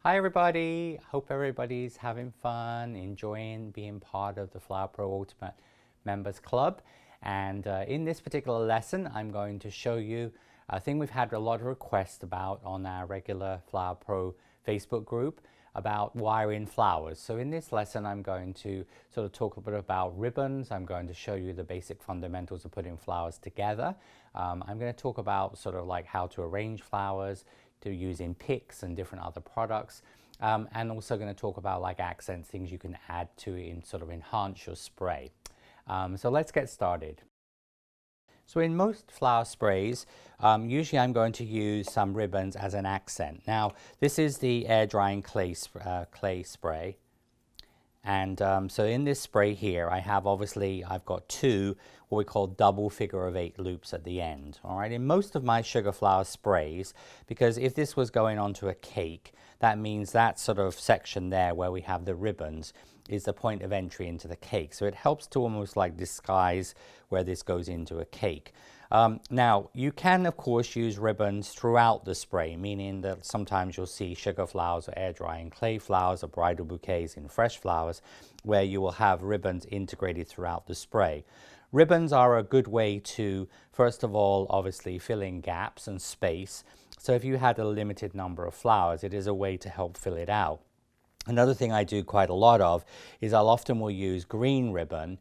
Hi everybody, hope everybody's having fun, enjoying being part of the Flower Pro Ultimate Members Club. And in this particular lesson, I'm going to show you a thing we've had a lot of requests about on our regular Flower Pro Facebook group about wiring flowers. So in this lesson, I'm going to sort of talk a bit about ribbons. I'm going to show you the basic fundamentals of putting flowers together. I'm going to talk about sort of like how to arrange flowers, to using picks and different other products, and also going to talk about like accents, things you can add to sort of enhance your spray. So let's get started. So in most flower sprays, usually I'm going to use some ribbons as an accent. Now this is the air drying clay spray. And so in this spray here, I've got two what we call double figure of 8 loops at the end. All right, in most of my sugar flower sprays, because if this was going onto a cake, that means that sort of section there where we have the ribbons is the point of entry into the cake. So it helps to almost like disguise where this goes into a cake. Now, you can, of course, use ribbons throughout the spray, meaning that sometimes you'll see sugar flowers or air drying clay flowers or bridal bouquets in fresh flowers where you will have ribbons integrated throughout the spray. Ribbons are a good way to, first of all, obviously fill in gaps and space. So if you had a limited number of flowers, it is a way to help fill it out. Another thing I do quite a lot of is I'll often will use green ribbon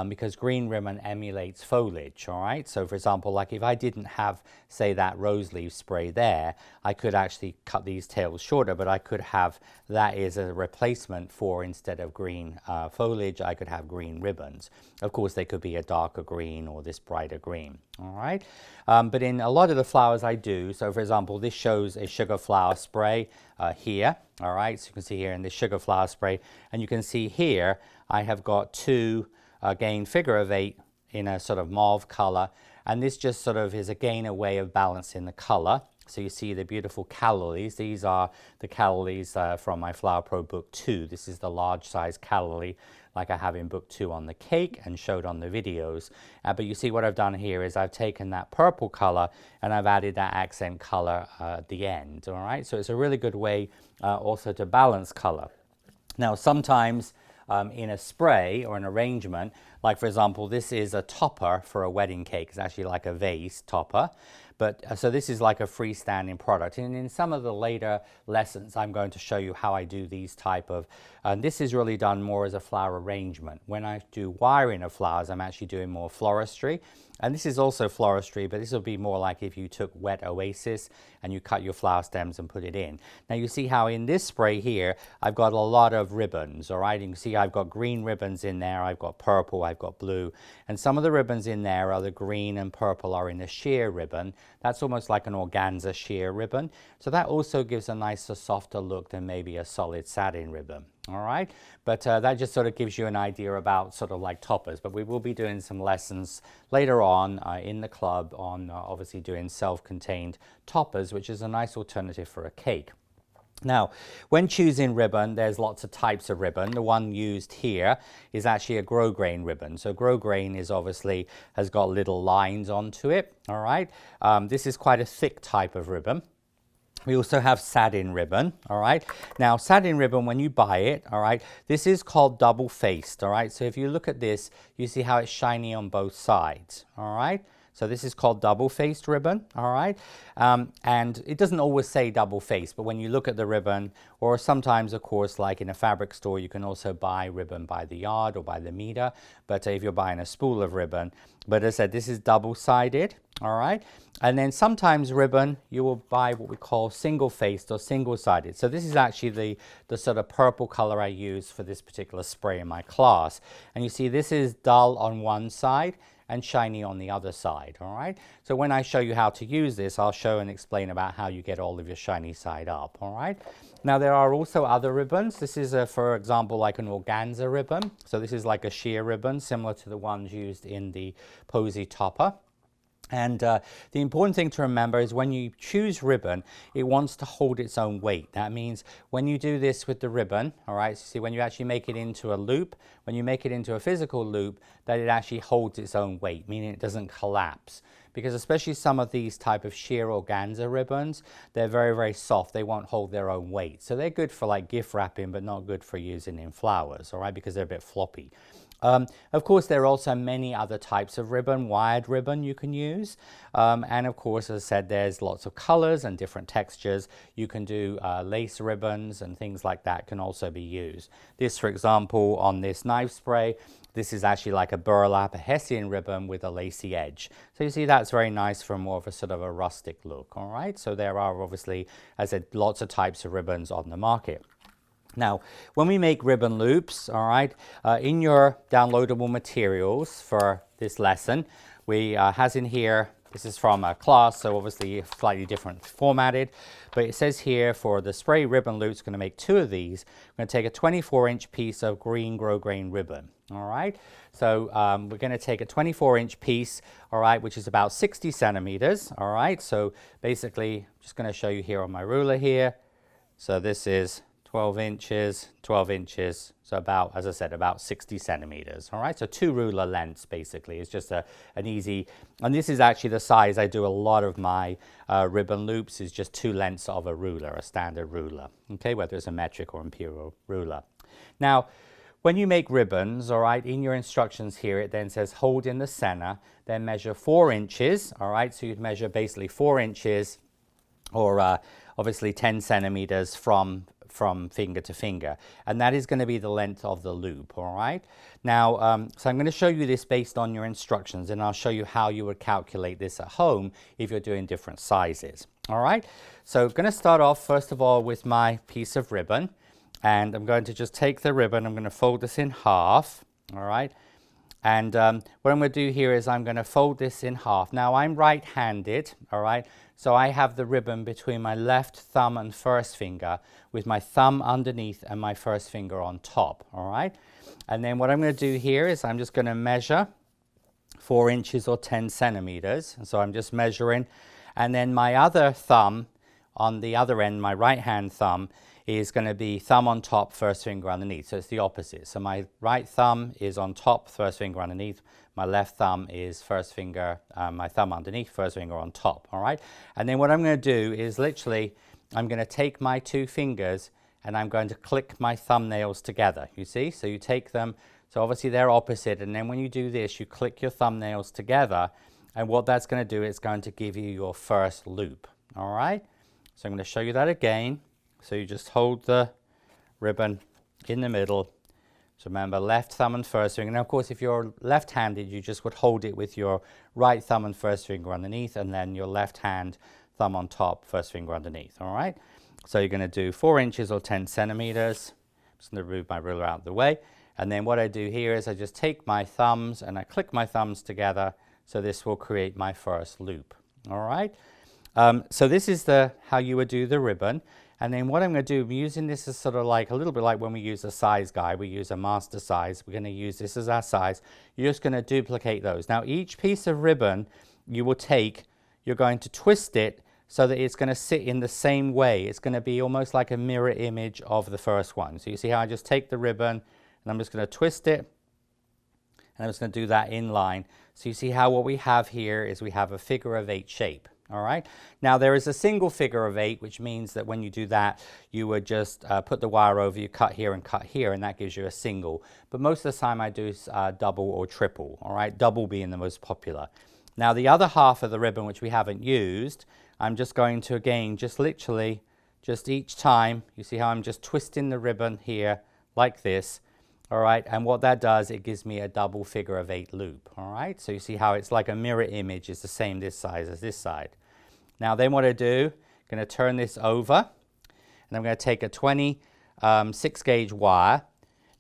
because green ribbon emulates foliage, all right? So for example, like if I didn't have, say, that rose leaf spray there, I could actually cut these tails shorter, but I could have that as a replacement for, instead of green foliage, I could have green ribbons. Of course, they could be a darker green or this brighter green, all right? But in a lot of the flowers I do, so for example, this shows a sugar flower spray here, all right? So you can see here in the sugar flower spray, and you can see here, I have got two again figure of 8 in a sort of mauve color, and this just sort of is again a way of balancing the color. So you see the beautiful callallies. These are the callallies from my Flower Pro Book 2. This is the large size callalli like I have in Book 2 on the cake and showed on the videos. But you see what I've done here is I've taken that purple color and I've added that accent color at the end, all right? So it's a really good way also to balance color. Now sometimes in a spray or an arrangement, like for example, this is a topper for a wedding cake. It's actually like a vase topper. But so this is like a freestanding product. And in some of the later lessons, I'm going to show you how I do these type of, this is really done more as a flower arrangement. When I do wiring of flowers, I'm actually doing more floristry. And this is also floristry, but this will be more like if you took wet oasis and you cut your flower stems and put it in. Now you see how in this spray here, I've got a lot of ribbons, all right? You can see I've got green ribbons in there, I've got purple, I've got blue. And some of the ribbons in there are the green and purple are in a sheer ribbon. That's almost like an organza sheer ribbon. So that also gives a nicer, softer look than maybe a solid satin ribbon. All right, but that just sort of gives you an idea about sort of like toppers. But we will be doing some lessons later on in the club on obviously doing self-contained toppers, which is a nice alternative for a cake. Now, when choosing ribbon, there's lots of types of ribbon. The one used here is actually a grosgrain ribbon. So grosgrain is obviously has got little lines onto it. All right, this is quite a thick type of ribbon. We also have satin ribbon, all right? Now, satin ribbon, when you buy it, all right, this is called double-faced, all right? So if you look at this, you see how it's shiny on both sides, all right? So this is called double-faced ribbon, all right? And it doesn't always say double-faced, but when you look at the ribbon, or sometimes, of course, like in a fabric store, you can also buy ribbon by the yard or by the meter, but if you're buying a spool of ribbon, but as I said, this is double-sided, all right? And then sometimes ribbon, you will buy what we call single-faced or single-sided. So this is actually the sort of purple color I use for this particular spray in my class. And you see this is dull on one side and shiny on the other side, all right? So when I show you how to use this, I'll show and explain about how you get all of your shiny side up, all right? Now there are also other ribbons. This is, for example, like an organza ribbon. So this is like a sheer ribbon, similar to the ones used in the posy topper. And the important thing to remember is when you choose ribbon, it wants to hold its own weight. That means when you do this with the ribbon, all right, so see when you actually make it into a loop, when you make it into a physical loop, that it actually holds its own weight, meaning it doesn't collapse. because especially some of these type of sheer organza ribbons, they're very, very soft. They won't hold their own weight. So they're good for like gift wrapping, but not good for using in flowers, all right, because they're a bit floppy. Of course, there are also many other types of ribbon, wired ribbon you can use. And of course, as I said, there's lots of colors and different textures. You can do lace ribbons and things like that can also be used. This, for example, on this knife spray, this is actually like a burlap, a Hessian ribbon with a lacy edge. So you see that's very nice for more of a sort of a rustic look, all right? So there are obviously, as I said, lots of types of ribbons on the market. Now, when we make ribbon loops, all right, in your downloadable materials for this lesson, we has in here, this is from a class, so obviously slightly different formatted, but it says here for the spray ribbon loops, going to make 2 of these. We're going to take a 24-inch piece of green grosgrain ribbon, all right? So we're going to take a 24-inch piece, all right, which is about 60 centimeters, all right? So basically, I'm just going to show you here on my ruler here. So this is 12 inches, so about, as I said, about 60 centimeters, all right? So 2 ruler lengths, basically. It's just an easy, and this is actually the size I do a lot of my ribbon loops, is just 2 lengths of a ruler, a standard ruler, okay, whether it's a metric or imperial ruler. Now, when you make ribbons, all right, in your instructions here, it then says hold in the center, then measure 4 inches, all right? So you'd measure basically 4 inches, or obviously 10 centimeters from finger to finger, and that is going to be the length of the loop, all right? Now, so I'm going to show you this based on your instructions, and I'll show you how you would calculate this at home if you're doing different sizes, all right? So I'm going to start off, first of all, with my piece of ribbon, and I'm going to just take the ribbon, I'm going to fold this in half, all right? And what I'm going to do here is I'm going to fold this in half. Now, I'm right-handed, all right? So I have the ribbon between my left thumb and first finger, with my thumb underneath and my first finger on top, all right? And then what I'm going to do here is I'm just going to measure 4 inches or 10 centimeters. And so I'm just measuring. And then my other thumb on the other end, my right-hand thumb, is going to be thumb on top, first finger underneath. So it's the opposite. So my right thumb is on top, first finger underneath. My left thumb is first finger, my thumb underneath, first finger on top, all right? And then what I'm going to do is literally, I'm going to take my 2 fingers and I'm going to click my thumbnails together, you see? So you take them, so obviously they're opposite, and then when you do this, you click your thumbnails together, and what that's going to do is going to give you your first loop, all right? So I'm going to show you that again. So you just hold the ribbon in the middle. So remember, left thumb and first finger. And of course, if you're left-handed, you just would hold it with your right thumb and first finger underneath, and then your left hand, thumb on top, first finger underneath, all right? So you're going to do 4 inches or 10 centimeters. I'm just going to move my ruler out of the way. And then what I do here is I just take my thumbs and I click my thumbs together. So this will create my first loop, all right? So this is how you would do the ribbon. And then what I'm going to do, I'm using this as sort of like a little bit like when we use a size guide, we use a master size. We're going to use this as our size. You're just going to duplicate those. Now, each piece of ribbon you will take, you're going to twist it so that it's going to sit in the same way. It's going to be almost like a mirror image of the first one. So you see how I just take the ribbon and I'm just going to twist it, and I'm just going to do that in line. So you see how what we have here is we have a figure of 8 shape. All right. Now there is a single figure of 8, which means that when you do that, you would just put the wire over, you cut here, and that gives you a single. But most of the time I do double or triple. All right, double being the most popular. Now the other half of the ribbon, which we haven't used, I'm just going to again, just literally, just each time, you see how I'm just twisting the ribbon here like this. All right, and what that does, it gives me a double figure of 8 loop. All right, so you see how it's like a mirror image. It's the same this side as this side. Now then what I do, I'm going to turn this over, and I'm going to take a 26 gauge wire.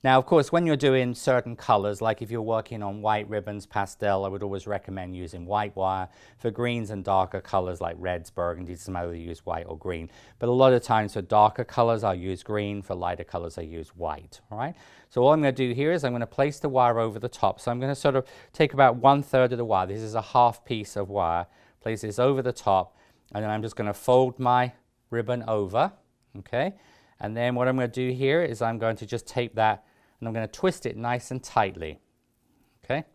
Now, of course, when you're doing certain colors, like if you're working on white ribbons, pastel, I would always recommend using white wire. For greens and darker colors like reds, burgundies, some either use white or green. But a lot of times for darker colors, I'll use green. For lighter colors, I use white. All right. So all I'm going to do here is I'm going to place the wire over the top. So I'm going to sort of take about 1/3 of the wire. This is a half piece of wire. Place this over the top, and then I'm just going to fold my ribbon over. Okay. And then what I'm going to do here is I'm going to just tape that, and I'm going to twist it nice and tightly, okay?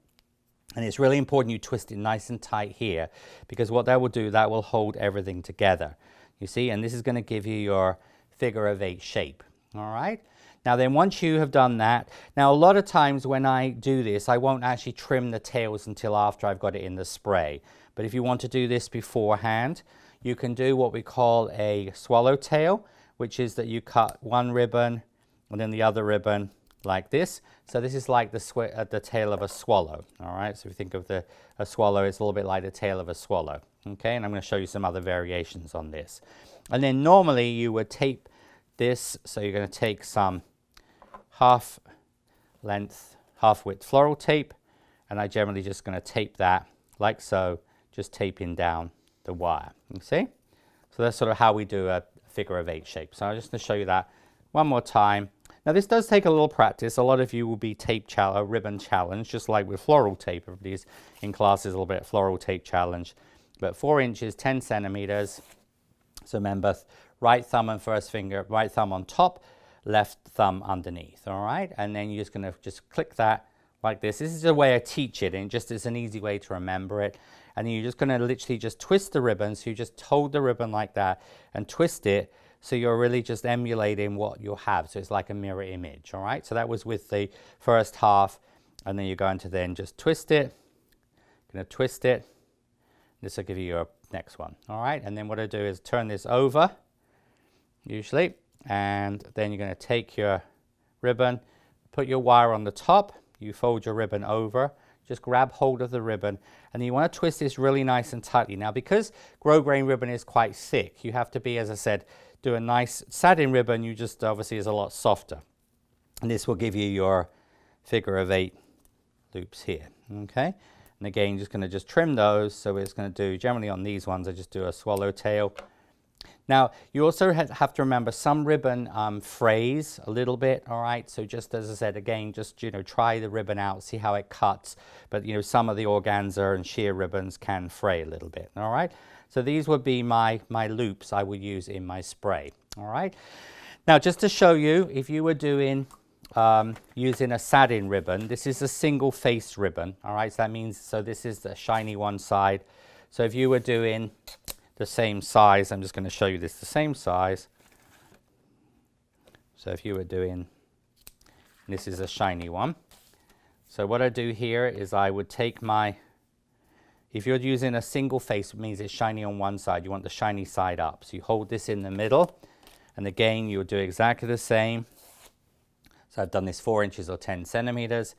And it's really important you twist it nice and tight here, because what that will do, that will hold everything together. You see, and this is going to give you your figure of 8 shape. All right. Now then, once you have done that, now a lot of times when I do this, I won't actually trim the tails until after I've got it in the spray. But if you want to do this beforehand, you can do what we call a swallowtail, which is that you cut one ribbon and then the other ribbon like this. So this is like the tail of a swallow. All right, so if you think of a swallow, it's a little bit like the tail of a swallow. Okay, and I'm going to show you some other variations on this. And then normally you would tape this, so you're going to take some half length, half width floral tape, and I generally just going to tape that like so, just taping down the wire. You see? So that's sort of how we do a figure of 8 shape. So I'm just going to show you that one more time. Now this does take a little practice. A lot of you will be ribbon challenge, just like with floral tape. Everybody's in classes a little bit floral tape challenge. But 4 inches, 10 centimeters. So remember, right thumb and first finger, right thumb on top, left thumb underneath. All right, and then you're just going to just click that like this. This is the way I teach it, and just it's an easy way to remember it. And then you're just going to literally just twist the ribbon. So you just hold the ribbon like that and twist it. So you're really just emulating what you'll have. So it's like a mirror image, all right? So that was with the first half, and then you're going to then just twist it. Going to twist it. This will give you your next one, all right? And then what I do is turn this over, usually, and then you're going to take your ribbon, put your wire on the top, you fold your ribbon over, just grab hold of the ribbon, and you want to twist this really nice and tightly. Now, because grosgrain ribbon is quite thick, you have to be, as I said, do a nice satin ribbon, you just obviously is a lot softer. And this will give you your figure of 8 loops here, okay? And again, just going to just trim those. So it's going to do, generally on these ones, I just do a swallowtail. Now, you also have to remember some ribbon frays a little bit, all right? So just as I said, again, just, you know, try the ribbon out, see how it cuts. But, you know, some of the organza and sheer ribbons can fray a little bit, all right? So these would be my loops I would use in my spray, all right? Now, just to show you, if you were doing, using a satin ribbon, this is a single face ribbon, all right? So that means, so this is the shiny one side. So if you were doing the same size, I'm just going to show you this, the same size. So if you were doing, this is a shiny one. So what I do here is I would take my, if you're using a single face, it means it's shiny on one side. You want the shiny side up. So you hold this in the middle. And again, you'll do exactly the same. So I've done this 4 inches or 10 centimeters.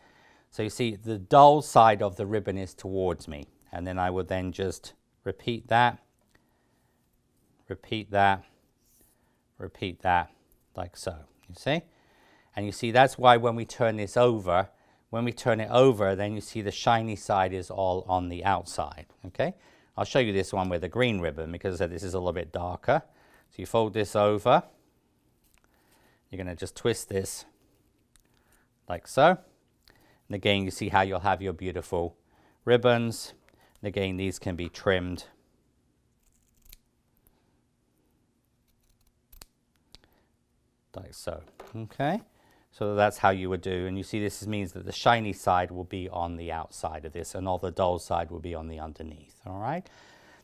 So you see the dull side of the ribbon is towards me. And then I would then just repeat that, repeat that, repeat that, like so. You see? And you see that's why when we turn this over, when we turn it over, then you see the shiny side is all on the outside, okay? I'll show you this one with a green ribbon because this is a little bit darker. So you fold this over. You're going to just twist this like so. And again, you see how you'll have your beautiful ribbons. And again, these can be trimmed. Like so, okay? So that's how you would do, and you see this means that the shiny side will be on the outside of this and all the dull side will be on the underneath, all right?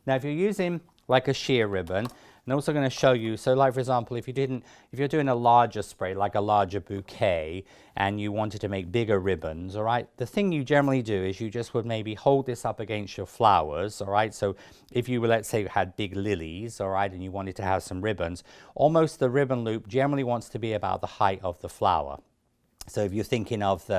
Now if you're using like a sheer ribbon, I'm also going to show you, so like for example, if you're doing a larger spray, like a larger bouquet, and you wanted to make bigger ribbons, all right, the thing you generally do is you just would maybe hold this up against your flowers, all right, so if you were, let's say you had big lilies, all right, and you wanted to have some ribbons, almost the ribbon loop generally wants to be about the height of the flower. So if you're thinking of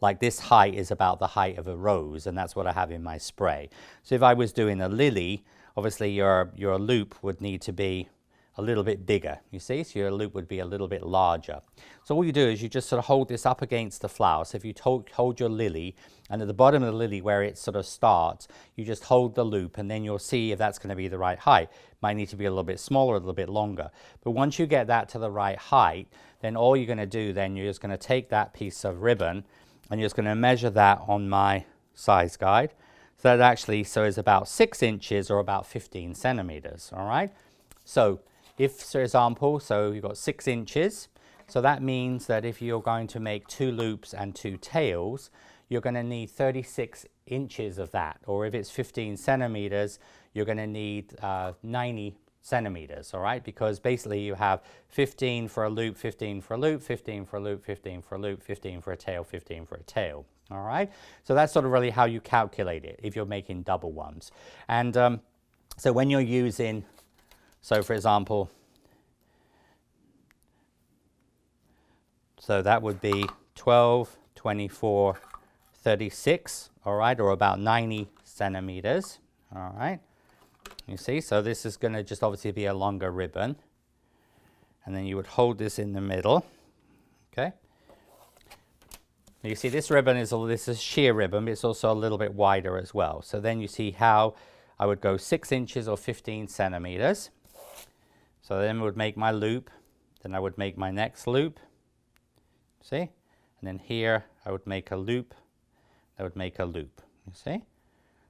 like this height is about the height of a rose, and that's what I have in my spray. So if I was doing a lily, obviously your loop would need to be a little bit bigger, you see? So your loop would be a little bit larger. So all you do is you just sort of hold this up against the flower. So if you hold your lily, and at the bottom of the lily where it sort of starts, you just hold the loop, and then you'll see if that's going to be the right height. Might need to be a little bit smaller, a little bit longer. But once you get that to the right height, then all you're going to do, then you're just going to take that piece of ribbon, and you're just going to measure that on my size guide. So that actually, so is about 6 inches or about 15 centimeters, all right? So if, for example, so you've got 6 inches, so that means that if you're going to make 2 loops and 2 tails, you're going to need 36 inches of that. Or if it's 15 centimeters, you're going to need 90 centimeters, all right? Because basically you have 15 for a loop, 15 for a loop, 15 for a loop, 15 for a loop, 15 for a tail, 15 for a tail, all right? So that's sort of really how you calculate it if you're making double ones. And so when you're using, so for example, so that would be 12, 24, 36, all right, or about 90 centimeters, all right? You see, so this is going to just obviously be a longer ribbon. And then you would hold this in the middle, okay? You see this ribbon is, this is sheer ribbon, but it's also a little bit wider as well. So then you see how I would go 6 inches or 15 centimeters. So then I would make my loop, then I would make my next loop, see? And then here I would make a loop, I would make a loop, you see?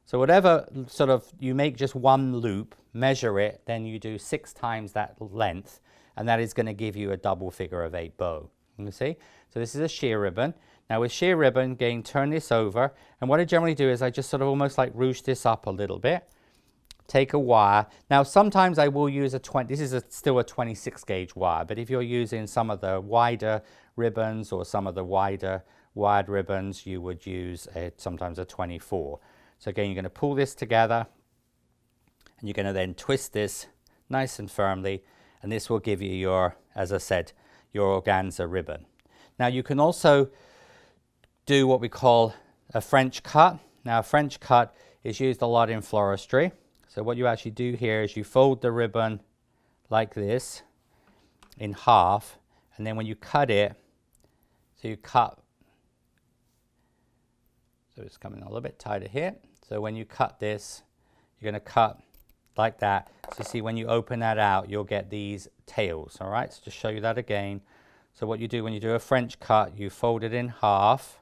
So whatever sort of, you make just one loop, measure it, then you do 6 times that length, and that is going to give you a double figure of 8 bow, you see? So this is a sheer ribbon. Now with sheer ribbon, again, turn this over, and what I generally do is I just sort of almost like ruche this up a little bit, take a wire. Now sometimes I will use a 20, this is still a 26 gauge wire, but if you're using some of the wider ribbons or some of the wider wired ribbons, you would use sometimes a 24. So again, you're going to pull this together, and you're going to then twist this nice and firmly, and this will give you your, as I said, your organza ribbon. Now you can also do what we call a French cut. Now a French cut is used a lot in floristry. So what you actually do here is you fold the ribbon like this in half, and then when you cut it, so you cut, so it's coming a little bit tighter here. So when you cut this, you're going to cut like that. So you see when you open that out, you'll get these tails, all right? So just show you that again. So what you do when you do a French cut, you fold it in half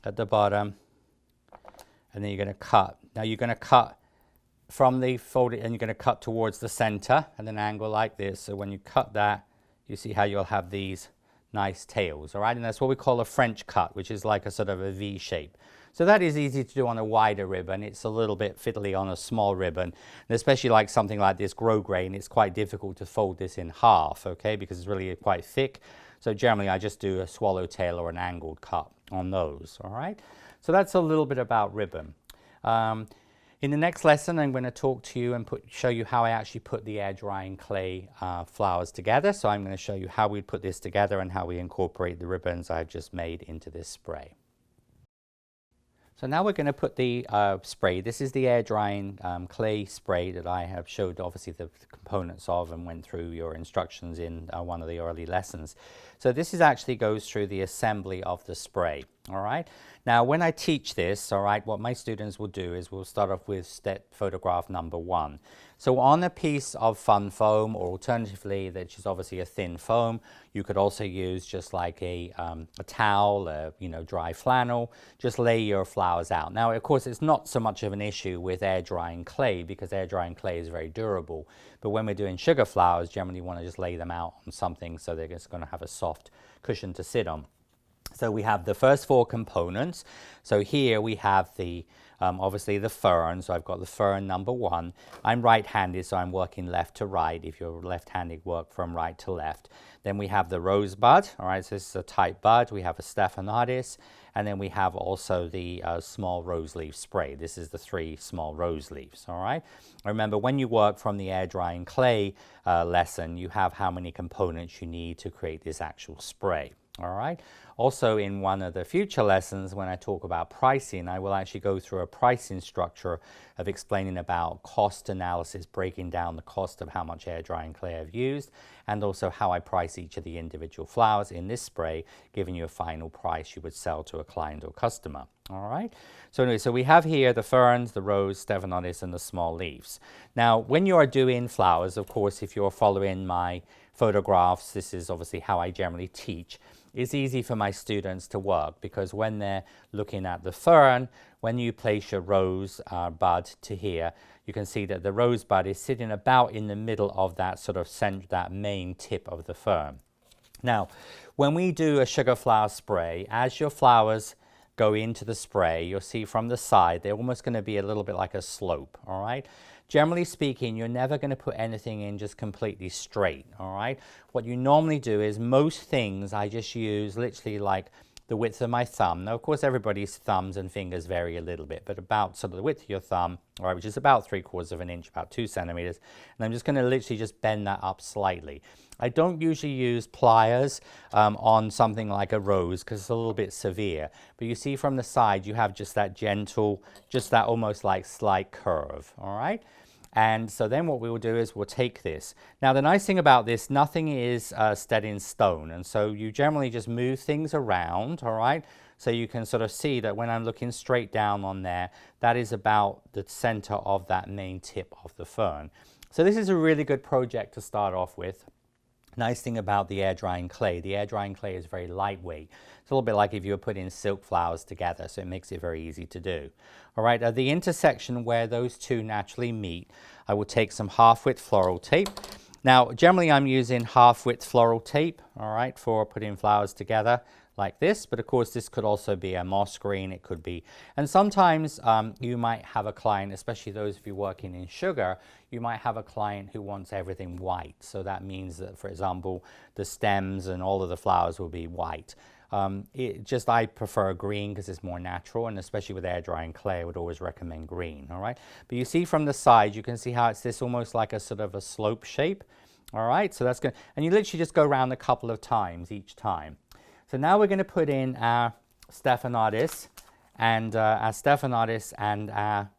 at the bottom, and then you're going to cut. Now you're going to cut from the folded, and you're going to cut towards the center at an angle like this. So when you cut that, you see how you'll have these nice tails, all right? And that's what we call a French cut, which is like a sort of a V shape. So that is easy to do on a wider ribbon. It's a little bit fiddly on a small ribbon, and especially like something like this grosgrain, it's quite difficult to fold this in half, okay, because it's really quite thick. So generally I just do a swallowtail or an angled cut on those, all right? So that's a little bit about ribbon. In the next lesson, I'm going to talk to you and show you how I actually put the air drying clay flowers together. So I'm going to show you how we put this together and how we incorporate the ribbons I've just made into this spray. So now we're going to put the spray. This is the air drying clay spray that I have showed obviously the components of and went through your instructions in one of the early lessons. So this is actually goes through the assembly of the spray, all right? Now when I teach this, all right, what my students will do is we'll start off with step photograph number 1. So on a piece of fun foam, or alternatively, which is obviously a thin foam, you could also use just like a towel, dry flannel, just lay your flowers out. Now, of course, it's not so much of an issue with air drying clay because air drying clay is very durable. But when we're doing sugar flowers, generally you want to just lay them out on something so they're just going to have a soft cushion to sit on. So we have the first 4 components. So here we have the obviously the fern. So I've got the fern number 1. I'm right-handed, so I'm working left to right. If you're left-handed, work from right to left. Then we have the rosebud. All right, so this is a tight bud. We have a stephanotis, and then we have also the small rose leaf spray. This is the 3 small rose leaves. All right. Remember, when you work from the air drying clay lesson, you have how many components you need to create this actual spray. All right. Also, in one of the future lessons, when I talk about pricing, I will actually go through a pricing structure of explaining about cost analysis, breaking down the cost of how much air drying clay I've used, and also how I price each of the individual flowers in this spray, giving you a final price you would sell to a client or customer. All right. So anyway, so we have here the ferns, the rose, stephanotis, and the small leaves. Now, when you are doing flowers, of course, if you're following my photographs, this is obviously how I generally teach. It's easy for my students to work because when they're looking at the fern, when you place your rose bud to here, you can see that the rose bud is sitting about in the middle of that sort of that main tip of the fern. Now, when we do a sugar flower spray, as your flowers go into the spray, you'll see from the side, they're almost going to be a little bit like a slope, all right? Generally speaking, you're never going to put anything in just completely straight, all right? What you normally do is most things I just use literally like the width of my thumb. Now, of course, everybody's thumbs and fingers vary a little bit, but about sort of the width of your thumb, all right, which is about 3/4 of an inch, about 2 centimeters. And I'm just going to literally just bend that up slightly. I don't usually use pliers on something like a rose because it's a little bit severe. But you see from the side, you have just that gentle, just that almost like slight curve, all right? And so then what we will do is we'll take this. Now the nice thing about this, nothing is set in stone. And so you generally just move things around, all right? So you can sort of see that when I'm looking straight down on there, that is about the center of that main tip of the fern. So this is a really good project to start off with. Nice thing about the air drying clay, the air drying clay is very lightweight. It's a little bit like if you were putting silk flowers together, so it makes it very easy to do. All right, at the intersection where those two naturally meet, I will take some half-width floral tape. Now, generally I'm using half-width floral tape, all right, for putting flowers together like this, but of course this could also be a moss green, it could be, and sometimes you might have a client, especially those of you working in sugar, you might have a client who wants everything white. So that means that, for example, the stems and all of the flowers will be white. I prefer green because it's more natural, and especially with air drying clay, I would always recommend green, all right? But you see from the side, you can see how it's this almost like a sort of a slope shape, all right? So that's good, and you literally just go around a couple of times each time. So now we're going to put in our Stephanotis, and our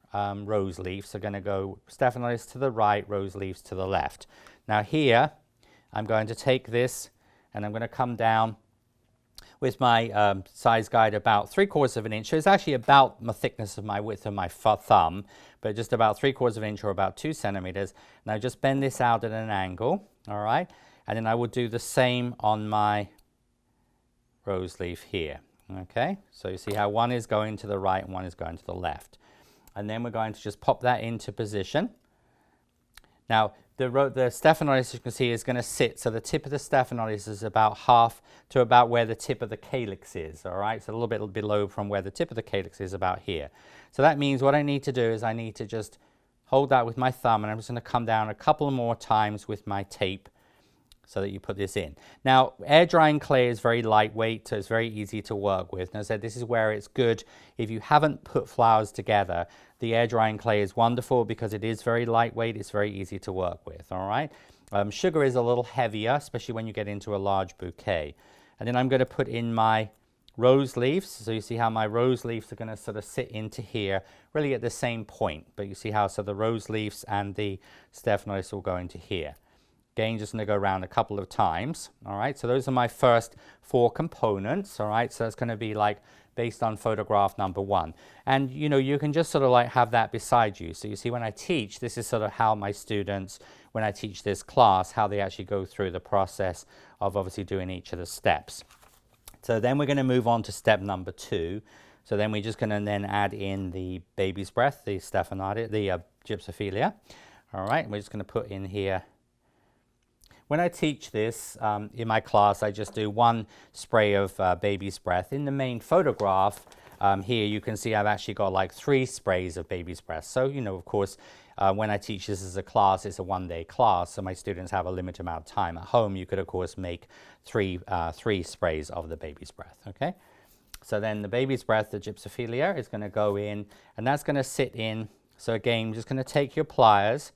rose leaves are going to go Stephanotis to the right, rose leaves to the left. Now here, I'm going to take this and I'm going to come down with my size guide about 3/4 of an inch. So it's actually about the thickness of my width of my thumb, but just about 3/4 of an inch or about 2 centimeters. Now just bend this out at an angle, all right? And then I will do the same on my rose leaf here, okay? So you see how one is going to the right and one is going to the left. And then we're going to just pop that into position. Now, the Stephanotis, as you can see, is going to sit, so the tip of the Stephanotis is about half to about where the tip of the calyx is, all right? So a little bit below from where the tip of the calyx is, about here. So that means what I need to do is I need to just hold that with my thumb, and I'm just going to come down a couple more times with my tape so that you put this in. Now, air drying clay is very lightweight, so it's very easy to work with. And as I said, this is where it's good. If you haven't put flowers together, the air drying clay is wonderful because it is very lightweight. It's very easy to work with, all right? Sugar is a little heavier, especially when you get into a large bouquet. And then I'm going to put in my rose leaves. So you see how my rose leaves are going to sort of sit into here, really at the same point. But you see how, so the rose leaves and the Stephanotis will go into here. Again, just going to go around a couple of times, all right? So those are my first 4 components, all right? So that's going to be like based on photograph number 1. And, you know, you can just sort of like have that beside you. So you see when I teach, this is sort of how my students, when I teach this class, how they actually go through the process of obviously doing each of the steps. So then we're going to move on to step number 2. So then we're just going to then add in the baby's breath, the Stephanotis, the Gypsophilia, all right? We're just going to put in here. When I teach this in my class, I just do 1 spray of baby's breath. In the main photograph here, you can see I've actually got like 3 sprays of baby's breath. So, you know, of course, when I teach this as a class, it's a 1-day class, so my students have a limited amount of time. At home, you could, of course, make 3 sprays of the baby's breath, okay? So then the baby's breath, the Gypsophilia, is going to go in, and that's going to sit in. So again, I'm just going to take your pliers.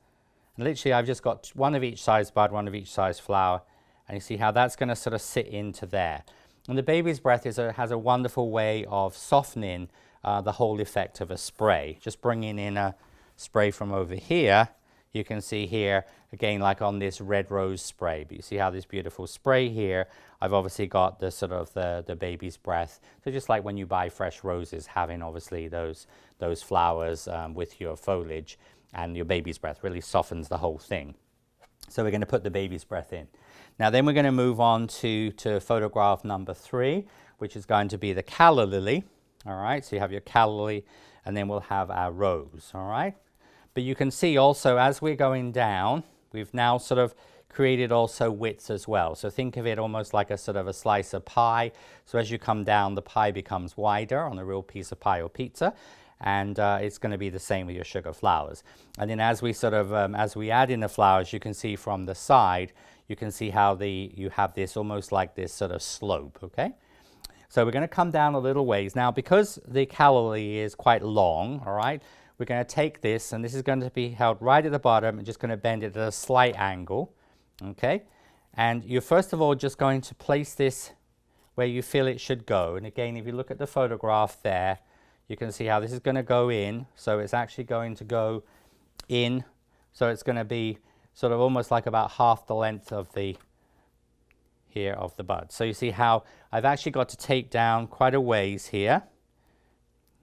Literally, I've just got 1 of each size bud, 1 of each size flower, and you see how that's going to sort of sit into there. And the baby's breath has a wonderful way of softening the whole effect of a spray. Just bringing in a spray from over here, you can see here, again, like on this red rose spray. But you see how this beautiful spray here, I've obviously got the sort of the baby's breath. So just like when you buy fresh roses, having obviously those flowers with your foliage, and your baby's breath really softens the whole thing. So we're going to put the baby's breath in. Now then we're going to move on to photograph number 3, which is going to be the calla lily. All right, so you have your calla lily, and then we'll have our rose. All right, but you can see also as we're going down, we've now sort of created also width as well. So think of it almost like a sort of a slice of pie. So as you come down, the pie becomes wider on a real piece of pie or pizza. And it's going to be the same with your sugar flowers. And then as we sort of, as we add in the flowers, you can see from the side, you can see how you have this almost like this sort of slope, okay? So we're going to come down a little ways. Now, because the calla is quite long, all right, we're going to take this, and this is going to be held right at the bottom, and just going to bend it at a slight angle, okay? And you're first of all just going to place this where you feel it should go. And again, if you look at the photograph there, you can see how this is going to go in. So it's actually going to go in. So it's going to be sort of almost like about half the length of the here of the bud. So you see how I've actually got to tape down quite a ways here.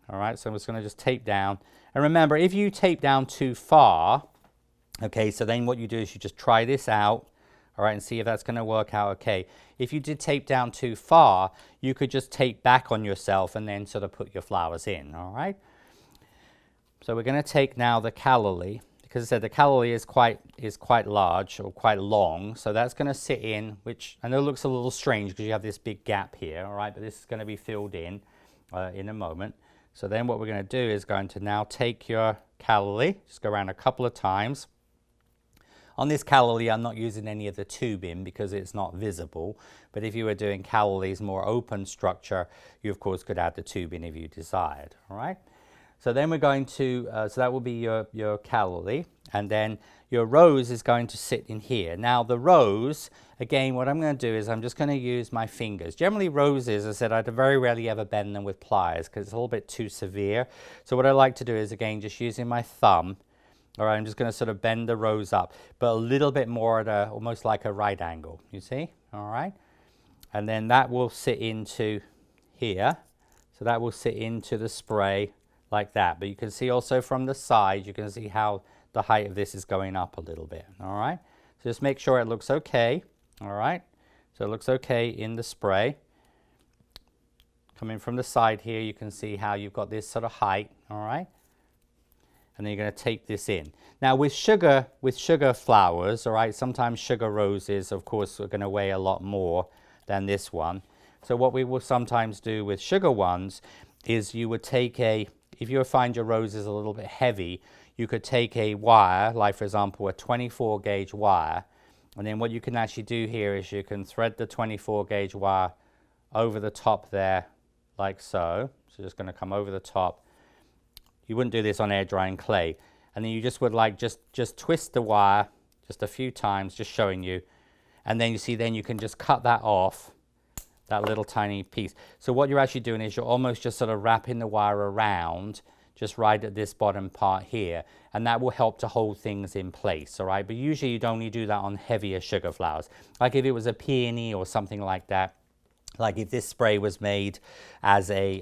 All right, so I'm just going to just tape down. And remember, if you tape down too far, okay, so then what you do is you just try this out, all right, and see if that's going to work out okay. If you did tape down too far, you could just tape back on yourself and then sort of put your flowers in, all right? So we're going to take now the calla, because I said the calla is quite large or quite long, so that's going to sit in, which I know looks a little strange because you have this big gap here, all right, but this is going to be filled in a moment. So then what we're going to do is going to now take your calla, just go around a couple of times. On this calla, I'm not using any of the tubing because it's not visible, but if you were doing callal's more open structure, you of course could add the tubing if you desired, all right? So then we're going to, so that will be your calla, and then your rose is going to sit in here. Now the rose, again, what I'm going to do is I'm just going to use my fingers. Generally roses, as I said, I'd very rarely ever bend them with pliers because it's a little bit too severe. So what I like to do is, again, just using my thumb, all right, I'm just going to sort of bend the rose up, but a little bit more at a, almost like a right angle, you see, all right? And then that will sit into here. So that will sit into the spray like that. But you can see also from the side, you can see how the height of this is going up a little bit, all right? So just make sure it looks okay, all right? So it looks okay in the spray. Coming from the side here, you can see how you've got this sort of height, all right? And then you're going to tape this in. Now with sugar flowers, all right, sometimes sugar roses, of course, are going to weigh a lot more than this one. So what we will sometimes do with sugar ones is you would take a, if you find your roses a little bit heavy, you could take a wire, like for example a 24 gauge wire, and then what you can actually do here is you can thread the 24 gauge wire over the top there, like so. So just going to come over the top. You wouldn't do this on air drying clay, and then you just would like just twist the wire just a few times, just showing you, and then you see then you can just cut that off, that little tiny piece. So what you're actually doing is you're almost just sort of wrapping the wire around just right at this bottom part here, and that will help to hold things in place, all right? But usually you'd only do that on heavier sugar flowers. Like if it was a peony or something like that, like if this spray was made as a,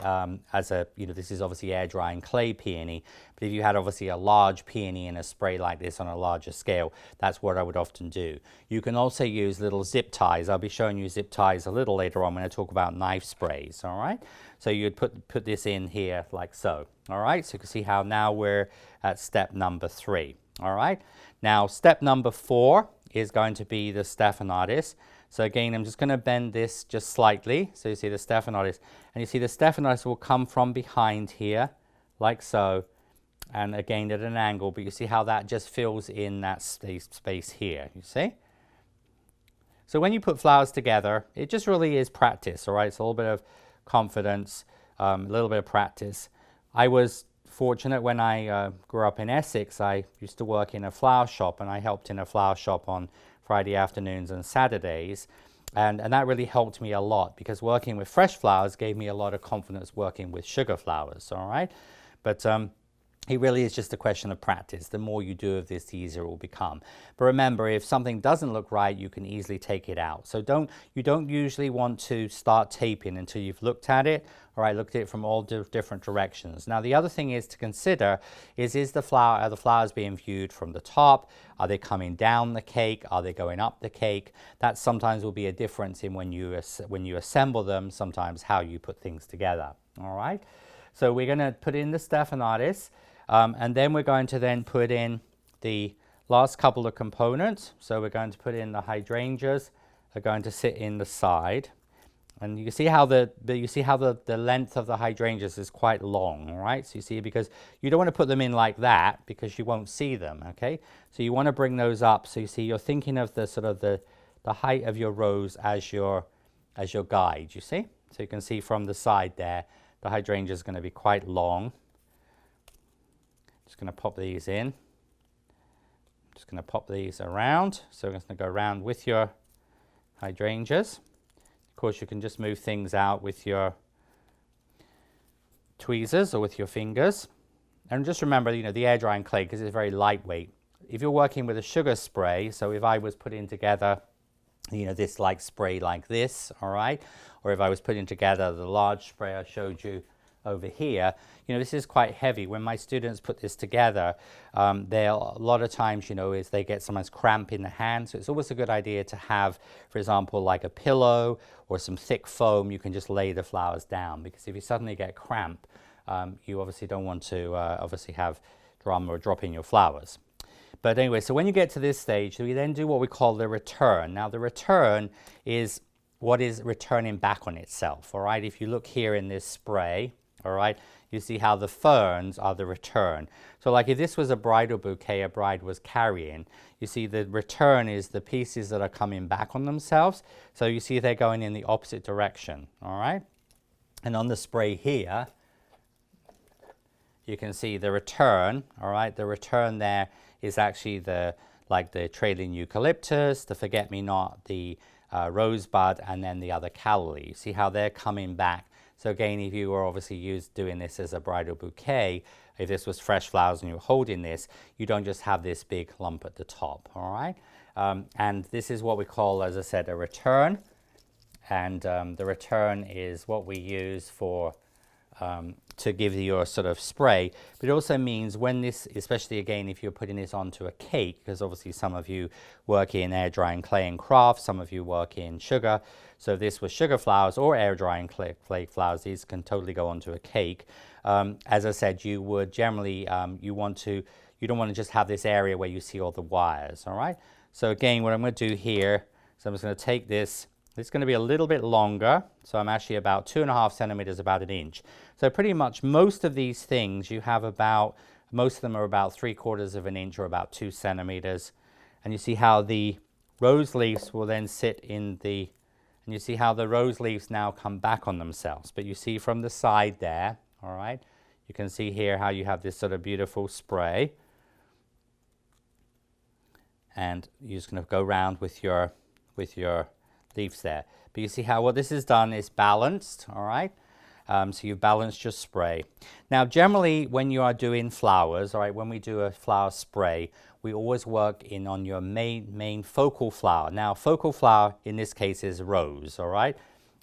you know, this is obviously air drying clay peony, but if you had obviously a large peony in a spray like this on a larger scale, that's what I would often do. You can also use little zip ties. I'll be showing you zip ties a little later on when I talk about knife sprays, all right? So you'd put this in here like so, all right? So you can see how now we're at step number 3, all right? Now step number 4 is going to be the stephanotis. So again, I'm just going to bend this just slightly. So you see the stephanotis, and you see the stephanotis will come from behind here, like so, and again at an angle, but you see how that just fills in that space here, you see? So when you put flowers together, it just really is practice, all right? It's a little bit of confidence, a little bit of practice. I was fortunate when I grew up in Essex. I used to work in a flower shop, and I helped in a flower shop on Friday afternoons and Saturdays, and that really helped me a lot because working with fresh flowers gave me a lot of confidence working with sugar flowers, all right? But it really is just a question of practice. The more you do of this, the easier it will become. But remember, if something doesn't look right, you can easily take it out. So you don't usually want to start taping until you've looked at it, all right, looked at it from all different directions. Now, the other thing is to consider is the flowers being viewed from the top? Are they coming down the cake? Are they going up the cake? That sometimes will be a difference in when you assemble them, sometimes how you put things together, all right? So we're going to put in the stephanotis, and then we're going to then put in the last couple of components. So we're going to put in the hydrangeas, are going to sit in the side. And you see how the length of the hydrangeas is quite long, all right? So you see, because you don't want to put them in like that because you won't see them, okay? So you want to bring those up. So you see, you're thinking of the sort of the height of your rose as your guide, you see? So you can see from the side there, the hydrangea is going to be quite long. Just going to pop these in. Just going to pop these around. So we're going to go around with your hydrangeas. Of course, you can just move things out with your tweezers or with your fingers. And just remember, you know, the air drying clay, because it's very lightweight. If you're working with a sugar spray, so if I was putting together, you know, this like spray like this, all right, or if I was putting together the large spray I showed you over here, you know, this is quite heavy. When my students put this together, they'll, a lot of times, you know, is they get sometimes cramp in the hand. So it's always a good idea to have, for example, like a pillow or some thick foam. You can just lay the flowers down, because if you suddenly get cramp, you obviously don't want to obviously have drama or drop in your flowers. But anyway, so when you get to this stage, we then do what we call the return. Now the return is what is returning back on itself, all right? If you look here in this spray, all right, you see how the ferns are the return. So like if this was a bridal bouquet a bride was carrying, you see the return is the pieces that are coming back on themselves. So you see they're going in the opposite direction, all right? And on the spray here, you can see the return, all right? The return there is actually the, like the trailing eucalyptus, the forget-me-not, the rosebud, and then the other calla. You see how they're coming back. So again, if you were obviously doing this as a bridal bouquet, if this was fresh flowers and you were holding this, you don't just have this big lump at the top, all right? And this is what we call, as I said, a return. And the return is what we use for to give you your sort of spray. But it also means when this, especially again if you're putting this onto a cake, because obviously some of you work in air drying clay and craft, some of you work in sugar. So if this was sugar flowers or air drying clay flowers, these can totally go onto a cake. As I said, you would generally, you don't want to just have this area where you see all the wires, all right? So again, what I'm going to do here, so I'm just going to take this. It's going to be a little bit longer, so I'm actually about 2.5 centimeters, about an inch. So pretty much most of these things you have about, most of them are about 3/4 of an inch or about 2 centimeters. And you see how the rose leaves will then sit in the, and you see how the rose leaves now come back on themselves. But you see from the side there, all right, you can see here how you have this sort of beautiful spray. And you're just going to go around with your leaves there. But you see how what this has done is balanced, all right? So you've balanced your spray. Now generally when you are doing flowers, all right, when we do a flower spray, we always work in on your main focal flower. Now focal flower in this case is rose, all right?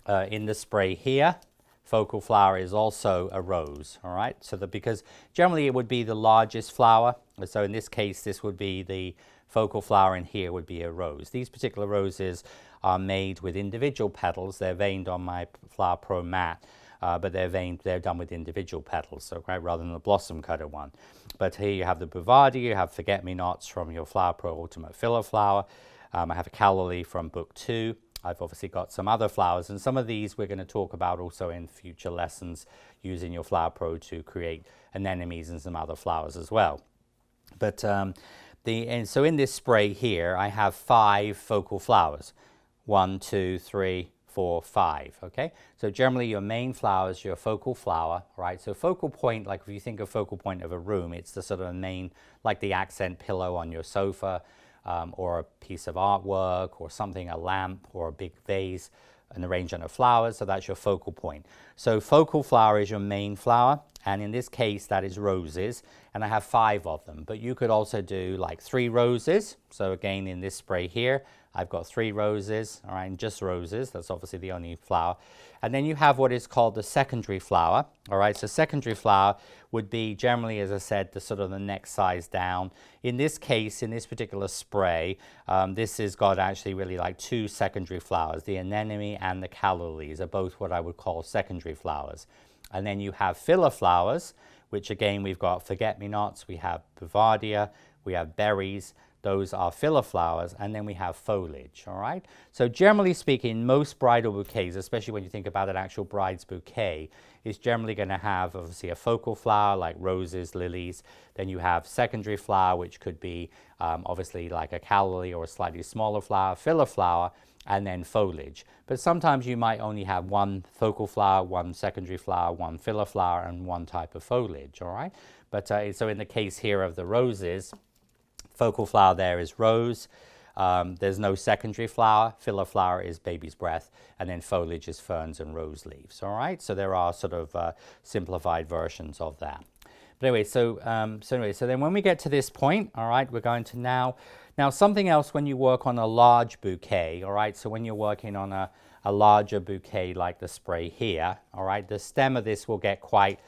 In the spray here, focal flower is also a rose, all right? So that, because generally it would be the largest flower. So in this case, this would be the focal flower, and here would be a rose. These particular roses are made with individual petals. They're veined on my Flower Pro mat, but they're done with individual petals, so right, rather than the blossom cutter one. But here you have the Bouvardia, you have forget-me-nots from your Flower Pro Ultimate Filler Flower. I have a calla from book 2. I've obviously got some other flowers, and some of these we're going to talk about also in future lessons, using your Flower Pro to create anemones and some other flowers as well. But so in this spray here, I have 5 focal flowers. 1, 2, 3, 4, 5, okay? So generally your main flower is your focal flower, right? So focal point, like if you think of focal point of a room, it's the sort of main, like the accent pillow on your sofa, or a piece of artwork or something, a lamp or a big vase, an arrangement of flowers, so that's your focal point. So focal flower is your main flower, and in this case that is roses, and I have 5 of them. But you could also do like 3 roses. So again, in this spray here, I've got 3 roses, all right, and just roses. That's obviously the only flower. And then you have what is called the secondary flower, all right? So secondary flower would be generally, as I said, the sort of the next size down. In this case, in this particular spray, this has got actually really like 2 secondary flowers. The anemone and the calla lilies are both what I would call secondary flowers. And then you have filler flowers, which again, we've got forget-me-nots, we have Bouvardia, we have berries. those are filler flowers, and then we have foliage, all right? So generally speaking, most bridal bouquets, especially when you think about an actual bride's bouquet, is generally going to have obviously a focal flower like roses, lilies. Then you have secondary flower, which could be obviously like a calla or a slightly smaller flower, filler flower, and then foliage. But sometimes you might only have one focal flower, one secondary flower, one filler flower, and one type of foliage, all right? But so in the case here of the roses, focal flower there is rose. There's no secondary flower. Filler flower is baby's breath, and then foliage is ferns and rose leaves. All right, so there are sort of simplified versions of that. But anyway, so then when we get to this point, all right, we're going to now something else when you work on a large bouquet. All right, so when you're working on a larger bouquet like the spray here, all right, the stem of this will get quite.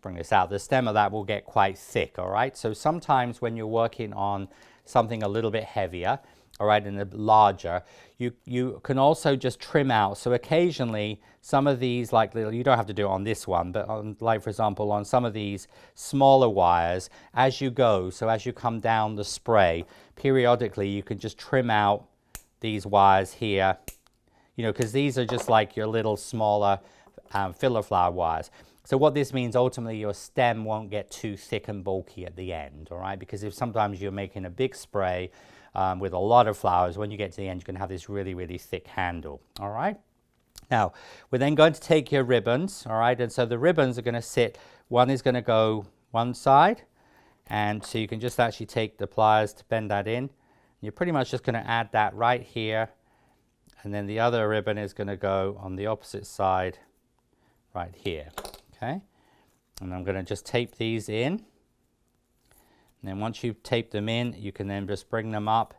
Bring this out, the stem of that will get quite thick, all right? So sometimes when you're working on something a little bit heavier, all right, and larger, you can also just trim out. So occasionally some of these, like little, you don't have to do it on this one, but on, like for example, on some of these smaller wires, as you go, so as you come down the spray, periodically you can just trim out these wires here, you know, because these are just like your little smaller filler flower wires. So what this means, ultimately, your stem won't get too thick and bulky at the end, all right? Because if sometimes you're making a big spray with a lot of flowers, when you get to the end, you can have this really, really thick handle, all right? Now, we're then going to take your ribbons, all right? And so the ribbons are going to sit, one is going to go one side, and so you can just actually take the pliers to bend that in. You're pretty much just going to add that right here, and then the other ribbon is going to go on the opposite side right here. Okay, and I'm going to just tape these in, and then once you've taped them in, you can then just bring them up.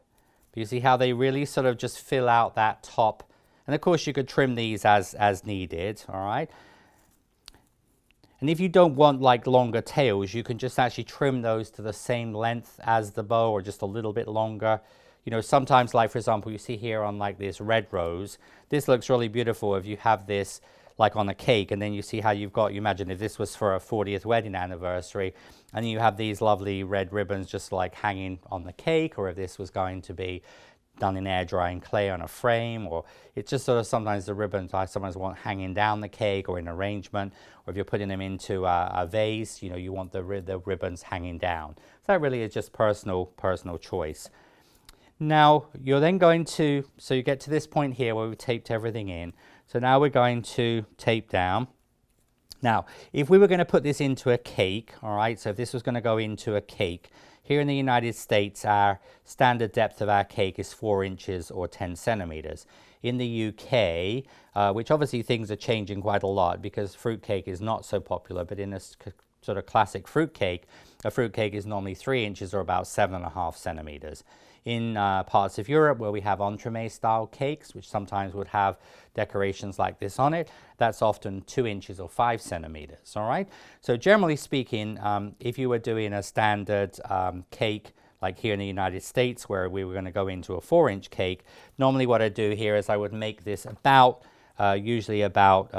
But you see how they really sort of just fill out that top, and of course you could trim these as needed, all right? And if you don't want like longer tails, you can just actually trim those to the same length as the bow or just a little bit longer. You know, sometimes, like for example, you see here on like this red rose, this looks really beautiful if you have this like on a cake, and then you see how you've got, you imagine if this was for a 40th wedding anniversary, and you have these lovely red ribbons just like hanging on the cake, or if this was going to be done in air drying clay on a frame, or it's just sort of sometimes the ribbons I sometimes want hanging down the cake or in arrangement, or if you're putting them into a vase, you know, you want the ribbons hanging down. So that really is just personal choice. Now you're then going to, so you get to this point here where we've taped everything in. So now we're going to tape down. Now, if we were going to put this into a cake, all right, so if this was going to go into a cake, here in the United States, our standard depth of our cake is 4 inches or 10 centimeters. In the UK, which obviously things are changing quite a lot because fruit cake is not so popular, but in a sort of classic fruit cake, a fruit cake is normally 3 inches or about 7.5 centimeters. In parts of Europe where we have entremet style cakes, which sometimes would have decorations like this on it, that's often 2 inches or 5 centimeters, all right? So generally speaking, if you were doing a standard cake, like here in the United States where we were going to go into a 4-inch cake, normally what I do here is I would make this about, usually about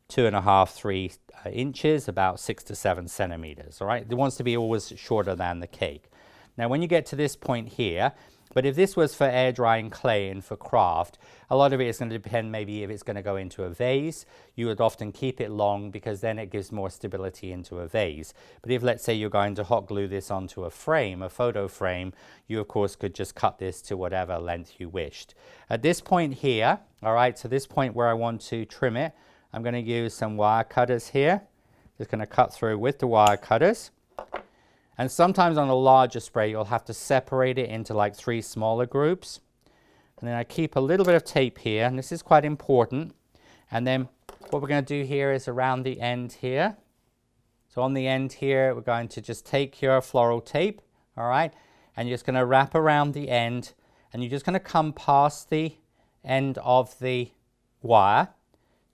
2.5, 3 inches, about 6 to 7 centimeters, all right? It wants to be always shorter than the cake. Now when you get to this point here, but if this was for air drying clay and for craft, a lot of it is going to depend maybe if it's going to go into a vase. You would often keep it long because then it gives more stability into a vase. But if let's say you're going to hot glue this onto a frame, a photo frame, you of course could just cut this to whatever length you wished. At this point here, all right, so this point where I want to trim it, I'm going to use some wire cutters here. Just going to cut through with the wire cutters. And sometimes on a larger spray, you'll have to separate it into like 3 smaller groups. And then I keep a little bit of tape here, and this is quite important. And then what we're going to do here is around the end here. So on the end here, we're going to just take your floral tape, all right? And you're just going to wrap around the end, and you're just going to come past the end of the wire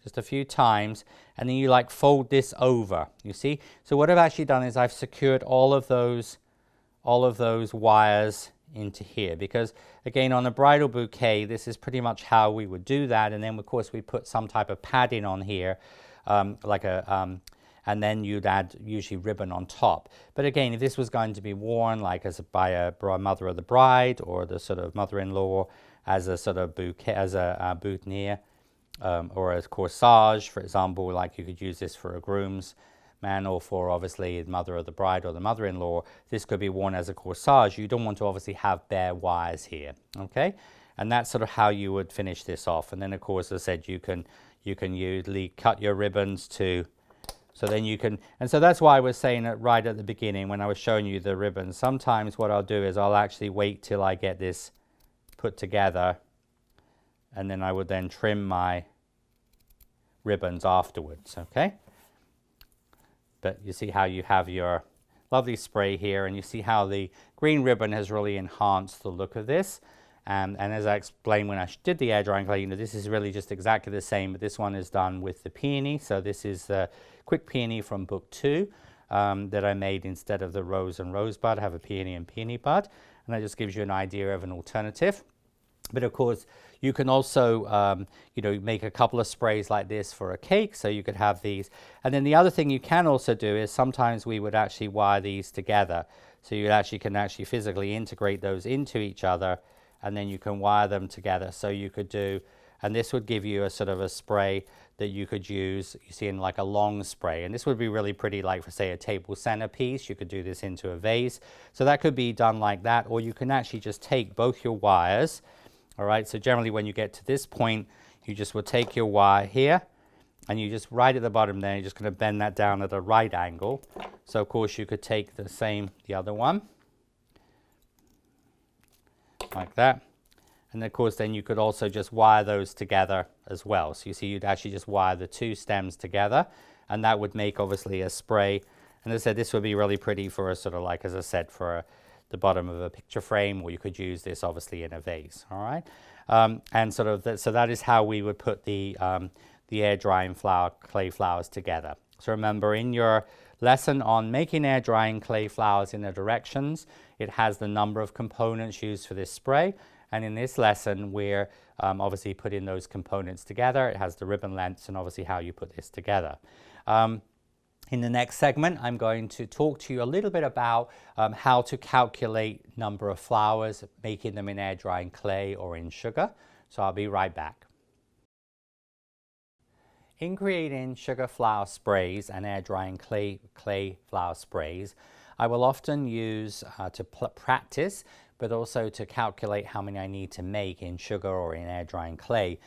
just a few times, and then you like fold this over, you see? So what I've actually done is I've secured all of those wires into here, because again on a bridal bouquet this is pretty much how we would do that. And then of course we put some type of padding on here, like a and then you'd add usually ribbon on top. But again, if this was going to be worn like by a mother of the bride or the sort of mother-in-law as a sort of bouquet, as a boutonniere, or a corsage, for example, like you could use this for a groom's man or for obviously the mother of the bride or the mother-in-law. This could be worn as a corsage. You don't want to obviously have bare wires here, okay? And that's sort of how you would finish this off. And then of course, as I said, you can usually cut your ribbons to, so then you can, and so that's why I was saying it right at the beginning when I was showing you the ribbons. Sometimes what I'll do is I'll actually wait till I get this put together, and then I would then trim my ribbons afterwards, okay? But you see how you have your lovely spray here, and you see how the green ribbon has really enhanced the look of this. And as I explained when I did the air drying clay, this is really just exactly the same, but this one is done with the peony. So this is the quick peony from book 2 that I made instead of the rose and rosebud. I have a peony and peony bud, and that just gives you an idea of an alternative. But of course, you can also, make a couple of sprays like this for a cake. So you could have these. And then the other thing you can also do is sometimes we would actually wire these together. So you can actually physically integrate those into each other, and then you can wire them together. So you could do, and this would give you a sort of a spray that you could use, you see, in like a long spray. And this would be really pretty, like for say a table centerpiece. You could do this into a vase. So that could be done like that, or you can actually just take both your wires. All right, so generally when you get to this point, you just will take your wire here, and you just right at the bottom there, you're just going to bend that down at a right angle. So of course you could take the other one, like that. And of course then you could also just wire those together as well. So you see you'd actually just wire the two stems together, and that would make obviously a spray. And as I said, this would be really pretty for a sort of like, as I said, for the bottom of a picture frame, or you could use this obviously in a vase, all right? And sort of, so that is how we would put the air drying clay flowers together. So remember, in your lesson on making air drying clay flowers in the directions, it has the number of components used for this spray. And in this lesson, we're obviously putting those components together. It has the ribbon lengths and obviously how you put this together. In the next segment, I'm going to talk to you a little bit about how to calculate number of flowers, making them in air drying clay or in sugar. So I'll be right back. In creating sugar flower sprays and air drying clay flower sprays, I will often use to practice, but also to calculate how many I need to make in sugar or in air drying clay,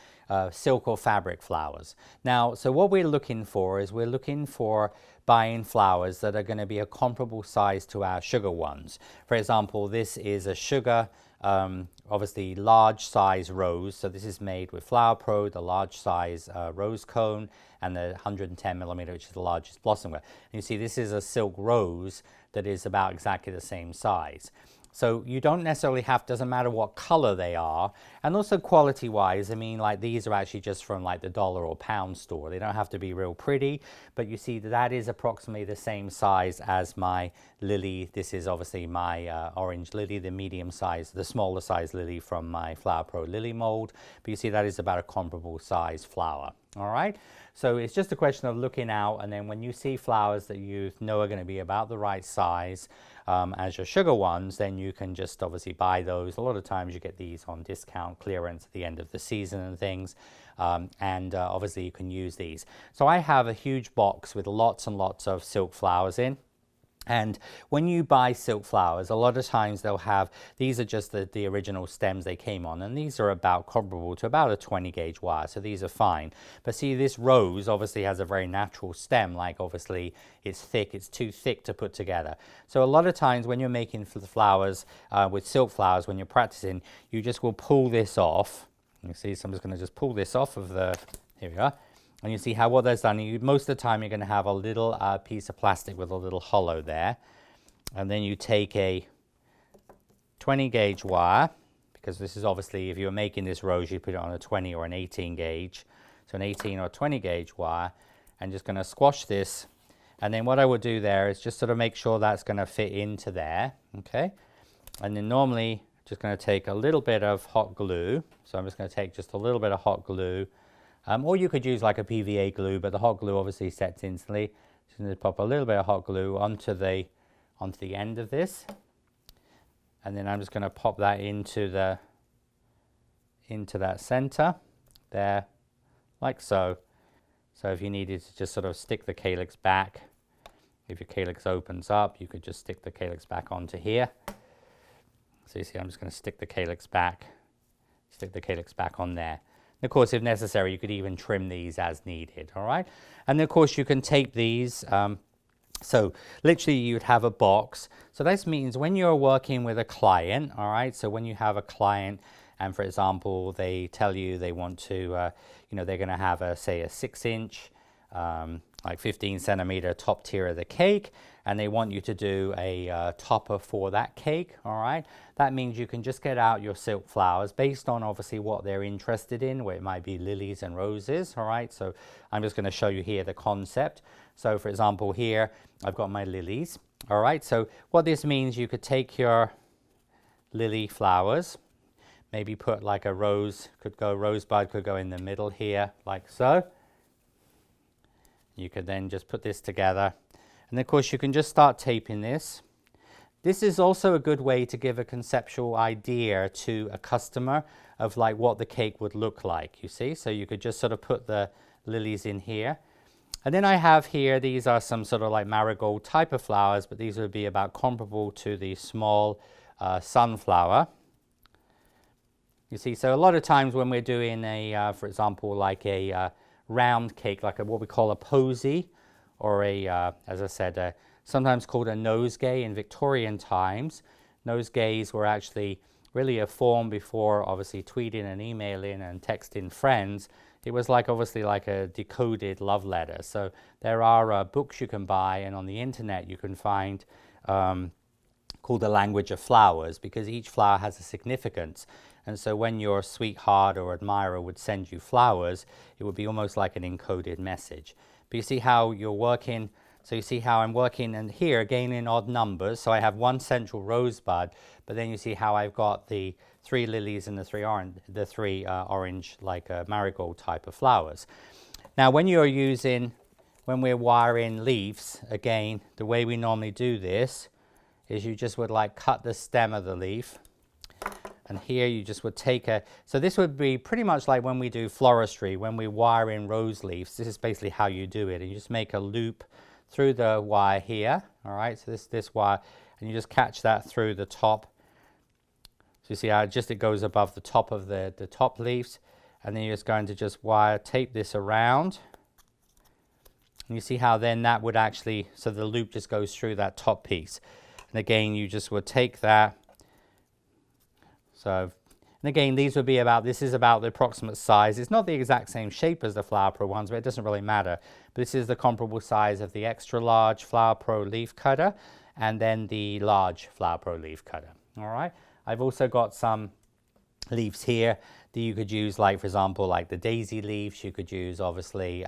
silk or fabric flowers. Now, so what we're looking for is we're looking for buying flowers that are going to be a comparable size to our sugar ones. For example, this is a sugar, obviously large size rose. So this is made with Flower Pro, the large size rose cone, and the 110 millimeter, which is the largest blossom. And you see this is a silk rose that is about exactly the same size. So you don't necessarily have, doesn't matter what color they are. And also quality wise, I mean, like these are actually just from like the dollar or pound store. They don't have to be real pretty, but you see that is approximately the same size as my lily. This is obviously my orange lily, the medium size, the smaller size lily from my Flower Pro lily mold. But you see that is about a comparable size flower. All right. So it's just a question of looking out, and then when you see flowers that you know are going to be about the right size as your sugar ones, then you can just obviously buy those. A lot of times you get these on discount clearance at the end of the season and things, and obviously you can use these. So I have a huge box with lots and lots of silk flowers in. And when you buy silk flowers, a lot of times they'll have, these are just the original stems they came on, and these are about comparable to about a 20 gauge wire, so these are fine. But see, this rose obviously has a very natural stem, like obviously it's thick, it's too thick to put together. So a lot of times when you're making flowers with silk flowers, when you're practicing, you just will pull this off. You see, so I'm just going to just pull this off of the, here we are. And you see how what that's done, most of the time you're going to have a little piece of plastic with a little hollow there. And then you take a 20 gauge wire, because this is obviously, if you're making this rose, you put it on a 20 or an 18 gauge. So an 18 or 20 gauge wire, and just going to squash this. And then what I would do there is just sort of make sure that's going to fit into there, okay? And then normally, just going to take a little bit of hot glue. So I'm just going to take just a little bit of hot glue. Or you could use like a PVA glue, but the hot glue obviously sets instantly. Just going to pop a little bit of hot glue onto the end of this, and then I'm just going to pop that into that center there, like so. So if you needed to just sort of stick the calyx back, if your calyx opens up, you could just stick the calyx back onto here. So you see, I'm just going to stick the calyx back on there. And of course, if necessary, you could even trim these as needed, all right? And of course, you can tape these. So literally, you'd have a box. So this means when you're working with a client, all right? So when you have a client, and for example, they tell you they want to, they're going to have say a 6-inch, like 15 centimeter top tier of the cake, and they want you to do a topper for that cake, all right? That means you can just get out your silk flowers based on obviously what they're interested in, where it might be lilies and roses, all right? So I'm just going to show you here the concept. So for example, here I've got my lilies, all right? So what this means, you could take your lily flowers, maybe put like a rosebud could go in the middle here, like so. You could then just put this together. And of course, you can just start taping this. This is also a good way to give a conceptual idea to a customer of like what the cake would look like, you see? So you could just sort of put the lilies in here. And then I have here, these are some sort of like marigold type of flowers, but these would be about comparable to the small sunflower. You see, so a lot of times when we're doing a, for example, like a round cake, like what we call a posy, or as I said, sometimes called a nosegay in Victorian times. Nosegays were actually really a form before obviously tweeting and emailing and texting friends. It was like obviously like a decoded love letter. So there are books you can buy, and on the internet you can find called The Language of Flowers, because each flower has a significance. And so when your sweetheart or admirer would send you flowers, it would be almost like an encoded message. But you see how you're working, so you see how I'm working, and here again in odd numbers. So I have one central rosebud, but then you see how I've got the 3 lilies and the three orange like marigold type of flowers. Now when we're wiring leaves, again, the way we normally do this is you just would like cut the stem of the leaf. And here you just would take so this would be pretty much like when we do floristry, when we wire in rose leaves. This is basically how you do it. And you just make a loop through the wire here, all right? So this wire, and you just catch that through the top. So you see how it goes above the top of the top leaves. And then you're just going to just tape this around. And you see how then that would actually, so the loop just goes through that top piece. And again, you just would take that. So, and again, this is about the approximate size. It's not the exact same shape as the Flower Pro ones, but it doesn't really matter. But this is the comparable size of the extra large Flower Pro leaf cutter, and then the large Flower Pro leaf cutter. All right. I've also got some leaves here that you could use, like for example, like the daisy leaves. You could use obviously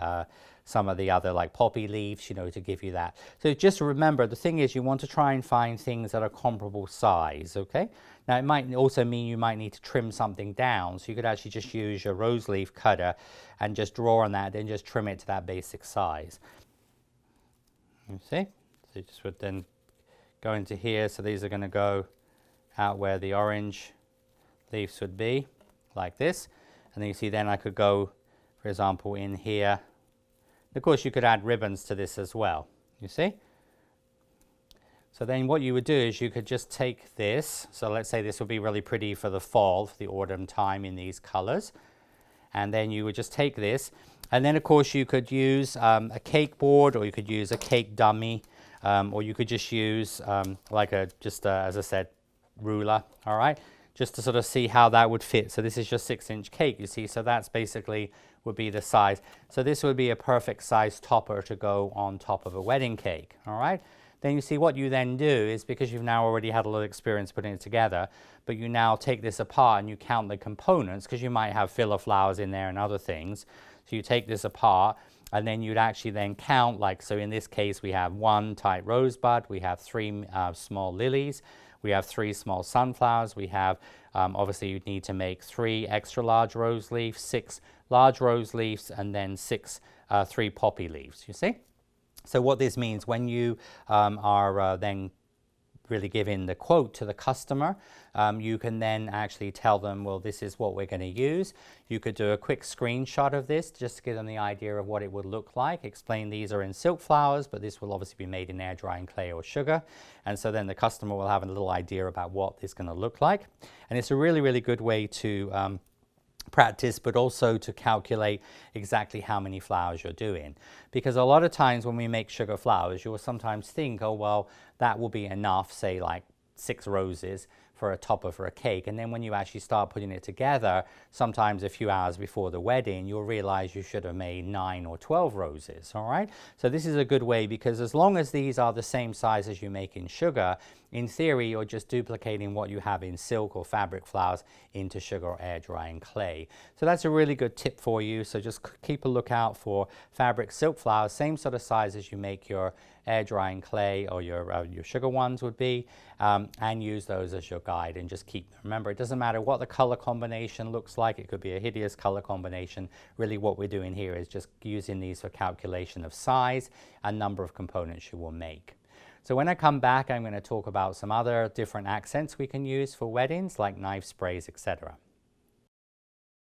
some of the other like poppy leaves, to give you that. So just remember, the thing is you want to try and find things that are comparable size, okay? Now it might also mean you might need to trim something down, so you could actually just use your rose leaf cutter and just draw on that and just trim it to that basic size. You see? So you just would then go into here, so these are going to go out where the orange leaves would be, like this. And then you see then I could go, for example, in here. Of course, you could add ribbons to this as well, you see? So then what you would do is you could just take this. So let's say this would be really pretty for the fall, for the autumn time in these colors. And then you would just take this. And then, of course, you could use a cake board, or you could use a cake dummy, or you could just use as I said, ruler, all right? Just to sort of see how that would fit. So this is just 6-inch cake, you see, so that's basically would be the size. So this would be a perfect size topper to go on top of a wedding cake, all right? Then you see what you then do is, because you've now already had a little experience putting it together, but you now take this apart and you count the components, because you might have filler flowers in there and other things. So you take this apart, and then you'd actually then count, like, so in this case we have 1 tight rosebud, we have 3 small lilies, we have 3 small sunflowers. We have, obviously you'd need to make 3 extra large rose leaves, 6 large rose leaves, and then 3 poppy leaves, you see? So what this means, when you are then really giving the quote to the customer, you can then actually tell them, well, this is what we're going to use. You could do a quick screenshot of this just to give them the idea of what it would look like. Explain these are in silk flowers, but this will obviously be made in air drying clay or sugar. And so then the customer will have a little idea about what this is going to look like. And it's a really, really good way to practice, but also to calculate exactly how many flowers you're doing. Because a lot of times when we make sugar flowers, you'll sometimes think, oh, well, that will be enough, say like 6 roses for a topper for a cake. And then when you actually start putting it together, sometimes a few hours before the wedding, you'll realize you should have made 9 or 12 roses, all right? So this is a good way, because as long as these are the same size as you make in sugar, in theory, you're just duplicating what you have in silk or fabric flowers into sugar or air drying clay. So that's a really good tip for you. So just keep a lookout for fabric silk flowers, same sort of size as you make your air drying clay or your sugar ones would be, and use those as your guide, and just keep them. Remember, it doesn't matter what the color combination looks like. It could be a hideous color combination. Really what we're doing here is just using these for calculation of size and number of components you will make. So when I come back, I'm going to talk about some other different accents we can use for weddings, like knife sprays, etc.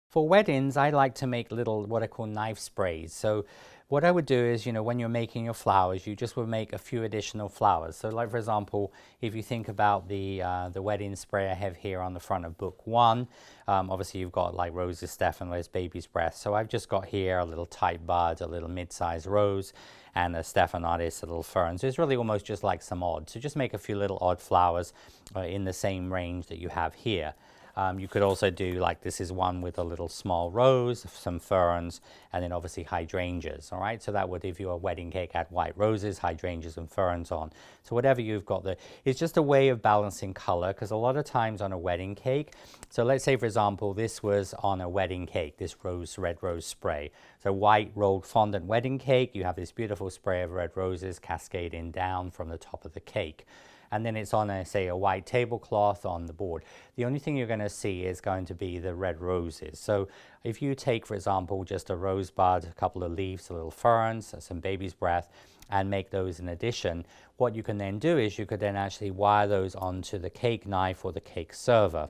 For weddings, I like to make little, what I call knife sprays. So what I would do is, when you're making your flowers, you just would make a few additional flowers. So like, for example, if you think about the wedding spray I have here on the front of book 1, obviously you've got like roses, Stephanos, baby's breath. So I've just got here a little tight bud, a little mid-sized rose, and a Stephanotis, a little fern. So it's really almost just like some odd. So just make a few little odd flowers in the same range that you have here. You could also do, like, this is one with a little small rose, some ferns, and then obviously hydrangeas, all right? So that would, if you're a wedding cake, add white roses, hydrangeas, and ferns on. So whatever you've got there, it's just a way of balancing color, because a lot of times on a wedding cake, so let's say, for example, this was on a wedding cake, this red rose spray. So white rolled fondant wedding cake, you have this beautiful spray of red roses cascading down from the top of the cake. And then it's on, say, a white tablecloth on the board. The only thing you're going to see is going to be the red roses. So if you take, for example, just a rosebud, a couple of leaves, a little ferns, some baby's breath, and make those in addition, what you can then do is you could then actually wire those onto the cake knife or the cake server.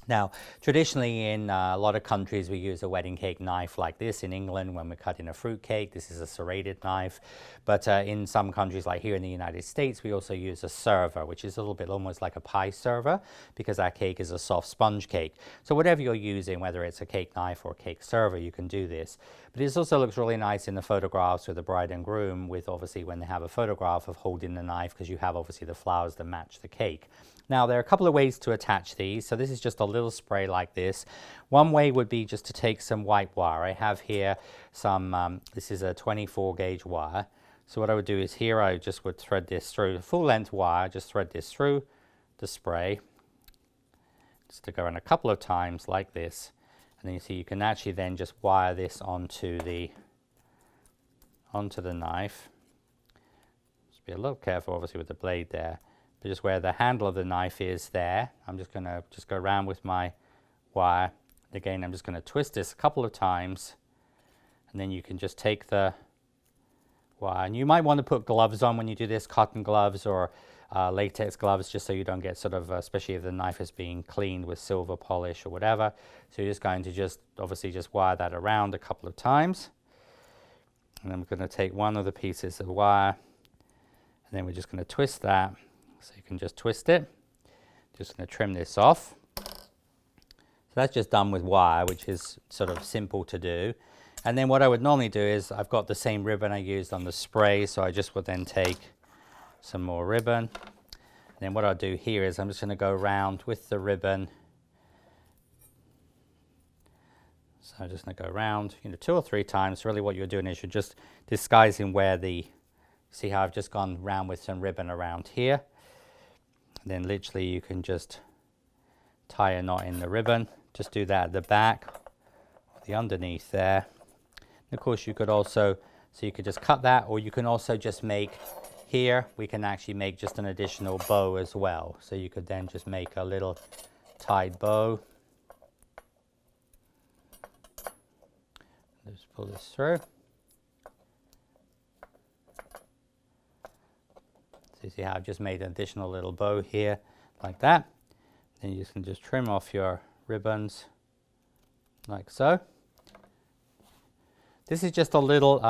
Now, traditionally in a lot of countries, we use a wedding cake knife like this. In England, when we're cutting a fruit cake, this is a serrated knife. But in some countries, like here in the United States, we also use a server, which is a little bit almost like a pie server, because our cake is a soft sponge cake. So whatever you're using, whether it's a cake knife or a cake server, you can do this. But this also looks really nice in the photographs with the bride and groom, with obviously when they have a photograph of holding the knife, because you have obviously the flowers that match the cake. Now, there are a couple of ways to attach these. So this is just a little spray like this. One way would be just to take some white wire. I have here some, this is a 24 gauge wire. So what I would do is here I just would thread this through, full length wire, just thread this through the spray. Just to go around a couple of times like this. And then you see you can actually then just wire this onto the knife. Just be a little careful obviously with the blade there. But just where the handle of the knife is there, I'm just going to just go around with my wire. Again, I'm just going to twist this a couple of times, and then you can just take the wire. And you might want to put gloves on when you do this, cotton gloves or latex gloves, just so you don't get sort of, especially if the knife is being cleaned with silver polish or whatever. So you're just going to just obviously just wire that around a couple of times. And then we're going to take one of the pieces of wire, and then we're just going to twist that. So you can just twist it. Just going to trim this off. So that's just done with wire, which is sort of simple to do. And then what I would normally do is, I've got the same ribbon I used on the spray, so I just would then take some more ribbon. And then what I'll do here is I'm just going to go around with the ribbon. So I'm just going to go around 2 or 3 times. Really what you're doing is you're just disguising where see how I've just gone round with some ribbon around here. And then literally you can just tie a knot in the ribbon. Just do that at the back, the underneath there. And of course you could also, so you could just cut that, or you can also just make here, we can actually make just an additional bow as well. So you could then just make a little tied bow. Let's pull this through. So you see how I've just made an additional little bow here, like that. Then you can just trim off your ribbons, like so. This is just a little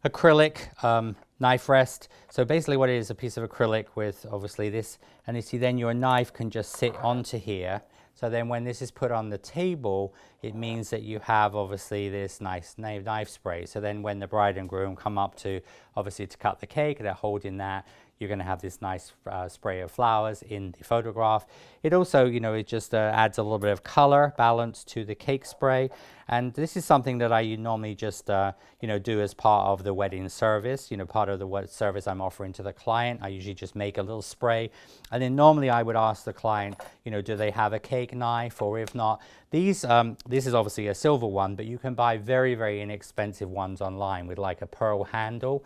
acrylic knife rest. So basically what it is, a piece of acrylic with obviously this, and you see then your knife can just sit onto here. So then when this is put on the table, it means that you have obviously this nice knife spray. So then when the bride and groom come up to obviously to cut the cake, they're holding that, you're going to have this nice spray of flowers in the photograph. It also, you know, it just adds a little bit of color balance to the cake spray. And this is something that I normally just, you know, do as part of the wedding service. You know, part of the service I'm offering to the client. I usually just make a little spray. And then normally I would ask the client, you know, do they have a cake knife? Or if not, these, this is obviously a silver one, but you can buy very, very inexpensive ones online with like a pearl handle.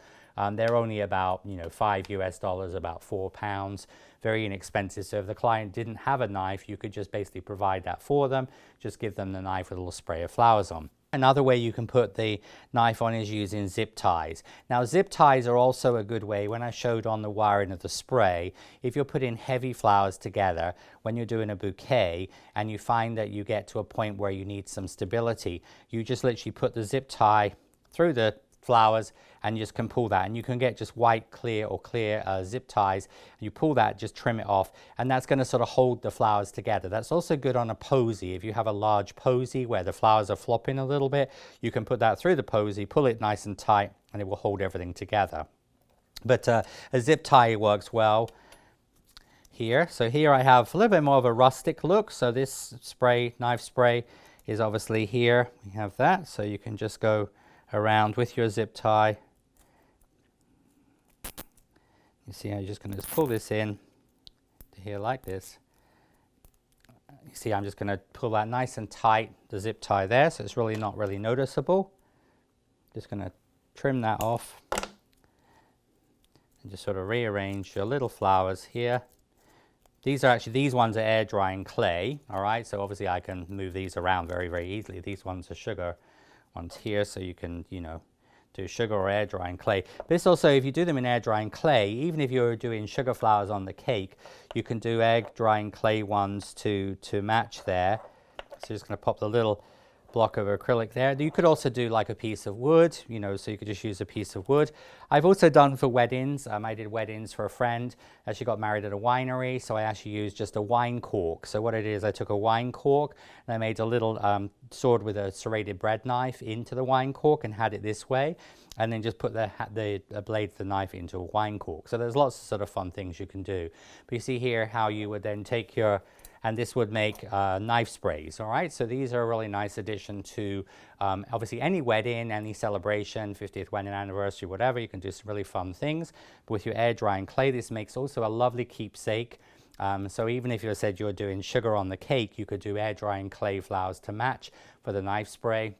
They're only about, you know, $5 US, about £4, very inexpensive. So if the client didn't have a knife, you could just basically provide that for them. Just give them the knife with a little spray of flowers on. Another way you can put the knife on is using zip ties. Now zip ties are also a good way. When I showed on the wiring of the spray, if you're putting heavy flowers together, when you're doing a bouquet and you find that you get to a point where you need some stability, you just literally put the zip tie through the flowers and you just can pull that, and you can get just white clear or clear zip ties. You pull that, just trim it off, and that's going to sort of hold the flowers together. That's also good on a posy. If you have a large posy where the flowers are flopping a little bit, you can put that through the posy, pull it nice and tight, and it will hold everything together. But a zip tie works well here. So here I have a little bit more of a rustic look. So this spray, knife spray, is obviously here. We have that, so you can just go around with your zip tie. You see, I'm just going to just pull this in to here like this. You see, I'm just going to pull that nice and tight, the zip tie there, so it's really not really noticeable. Just going to trim that off and just sort of rearrange your little flowers here. These are actually, these ones are air drying clay, all right? So obviously I can move these around very, very easily. These ones are sugar ones here, so you can, you know, do sugar or air drying clay. This also, if you do them in air drying clay, even if you're doing sugar flowers on the cake, you can do air drying clay ones to match there. So just going to pop the little block of acrylic there. You could also do like a piece of wood, you know, so you could just use a piece of wood. I've also done for weddings. I did weddings for a friend. She got married at a winery, so I actually used just a wine cork. So what it is, I took a wine cork and I made a little sword with a serrated bread knife into the wine cork and had it this way, and then just put the blade of the knife into a wine cork. So there's lots of sort of fun things you can do. But you see here how you would then take your, and this would make knife sprays, all right? So these are a really nice addition to obviously any wedding, any celebration, 50th wedding anniversary, whatever. You can do some really fun things. But with your air drying clay, this makes also a lovely keepsake. So even if you said you're doing sugar on the cake, you could do air drying clay flowers to match for the knife spray.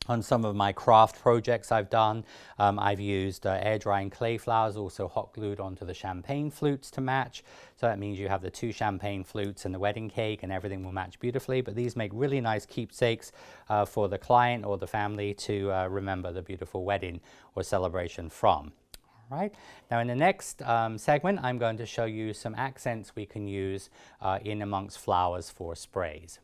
On some of my craft projects I've done, I've used air drying clay flowers, also hot glued onto the champagne flutes to match. So that means you have the two champagne flutes and the wedding cake and everything will match beautifully. But these make really nice keepsakes for the client or the family to remember the beautiful wedding or celebration from. All right. Now in the next segment, I'm going to show you some accents we can use in amongst flowers for sprays.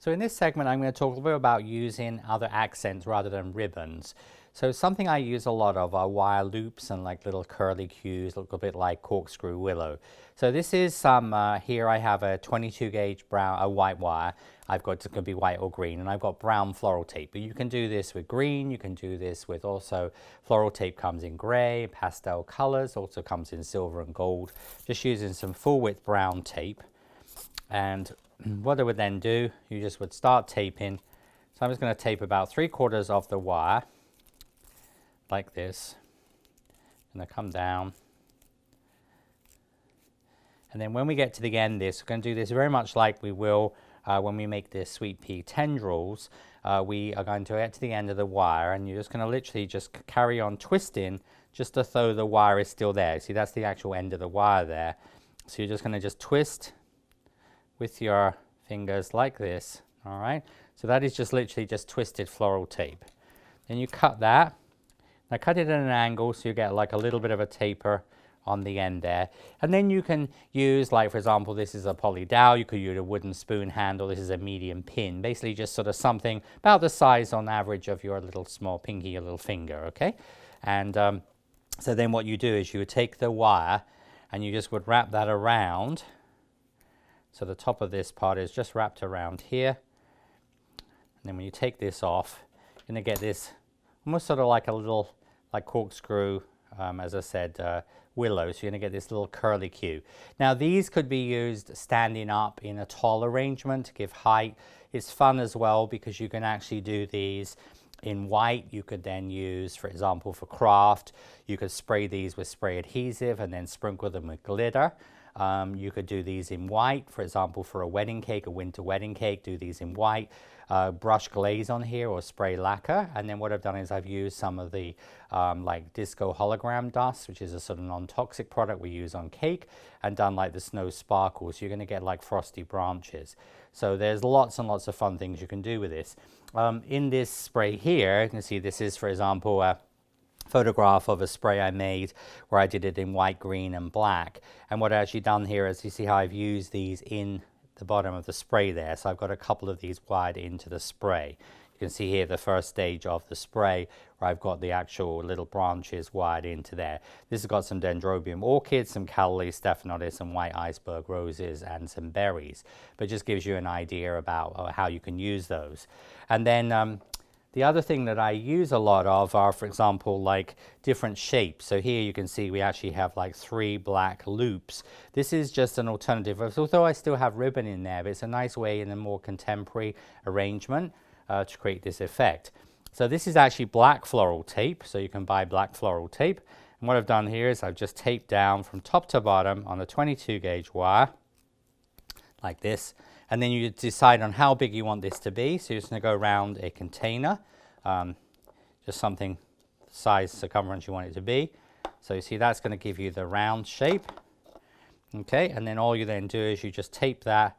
So in this segment, I'm going to talk a little bit about using other accents rather than ribbons. So something I use a lot of are wire loops and like little curly cues, look a bit like corkscrew willow. So this is some, here I have a 22 gauge brown, a white wire. I've got, it could be white or green, and I've got brown floral tape. But you can do this with green, you can do this with also, floral tape comes in gray, pastel colors, also comes in silver and gold. Just using some full width brown tape. And what I would then do, you just would start taping. So I'm just going to tape about 3/4 of the wire, like this. And I come down. And then when we get to the end of this, we're going to do this very much like we will when we make the sweet pea tendrils. We are going to get to the end of the wire, and you're just going to literally just carry on twisting just as though the wire is still there. See, that's the actual end of the wire there. So you're just going to just twist with your fingers like this, all right? So that is just literally just twisted floral tape. Then you cut that. Now cut it at an angle so you get like a little bit of a taper on the end there. And then you can use, like for example, this is a poly dowel. You could use a wooden spoon handle. This is a medium pin, basically just sort of something about the size on average of your little small pinky, your little finger, okay? And so then what you do is you would take the wire and you just would wrap that around. So the top of this part is just wrapped around here. And then when you take this off, you're going to get this almost sort of like a little like corkscrew, as I said, willow. So you're going to get this little curly Q. Now these could be used standing up in a tall arrangement to give height. It's fun as well because you can actually do these in white. You could then use, for example, for craft, you could spray these with spray adhesive and then sprinkle them with glitter. You could do these in white, for example, for a wedding cake, a winter wedding cake, do these in white. Brush glaze on here or spray lacquer. And then what I've done is I've used some of the like disco hologram dust, which is a sort of non-toxic product we use on cake, and done like the snow sparkles. You're going to get like frosty branches. So there's lots and lots of fun things you can do with this. In this spray here, you can see this is, for example, a photograph of a spray I made where I did it in white, green and black. And what I've actually done here is you see how I've used these in the bottom of the spray there. So I've got a couple of these wired into the spray. You can see here the first stage of the spray where I've got the actual little branches wired into there. This has got some dendrobium orchids, some calla stephanotis, some white iceberg roses and some berries. But it just gives you an idea about how you can use those. And then the other thing that I use a lot of are, for example, like different shapes. So here you can see we actually have like 3 black loops. This is just an alternative, although I still have ribbon in there, but it's a nice way in a more contemporary arrangement to create this effect. So this is actually black floral tape, so you can buy black floral tape. And what I've done here is I've just taped down from top to bottom on a 22 gauge wire, like this. And then you decide on how big you want this to be. So you're just going to go around a container, just something size, circumference you want it to be. So you see that's going to give you the round shape. Okay, and then all you then do is you just tape that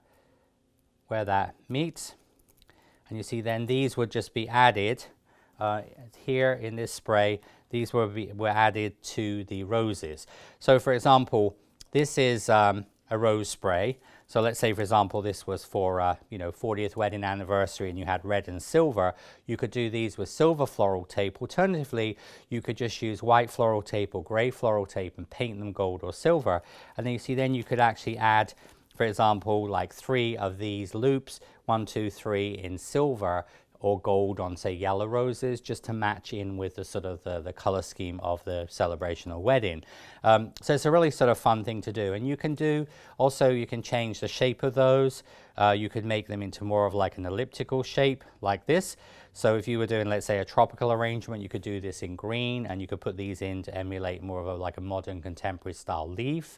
where that meets. And you see then these would just be added here in this spray. These were added to the roses. So for example, this is a rose spray. So let's say, for example, this was for, 40th wedding anniversary and you had red and silver. You could do these with silver floral tape. Alternatively, you could just use white floral tape or gray floral tape and paint them gold or silver. And then you see, then you could actually add, for example, like 3 of these loops, 1, 2, 3 in silver or gold on, say, yellow roses, just to match in with the sort of the color scheme of the celebration or wedding. So it's a really sort of fun thing to do. And you can do, also you can change the shape of those. You could make them into more of like an elliptical shape like this. So if you were doing, let's say, a tropical arrangement, you could do this in green and you could put these in to emulate more of like a modern contemporary style leaf.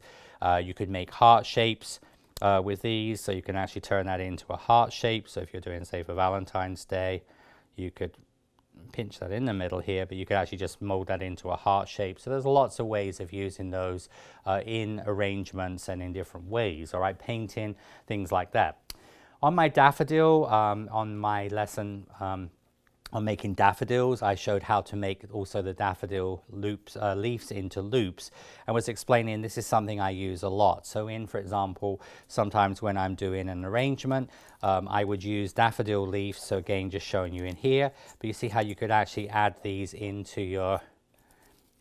You could make heart shapes with these, so you can actually turn that into a heart shape. So if you're doing, say, for Valentine's Day, you could pinch that in the middle here, but you could actually just mold that into a heart shape. So there's lots of ways of using those in arrangements and in different ways, all right, painting, things like that. On my daffodil, on my lesson on making daffodils, I showed how to make also the daffodil loops, leaves into loops, and was explaining this is something I use a lot. So in, for example, sometimes when I'm doing an arrangement, I would use daffodil leaves. So again, just showing you in here, but you see how you could actually add these into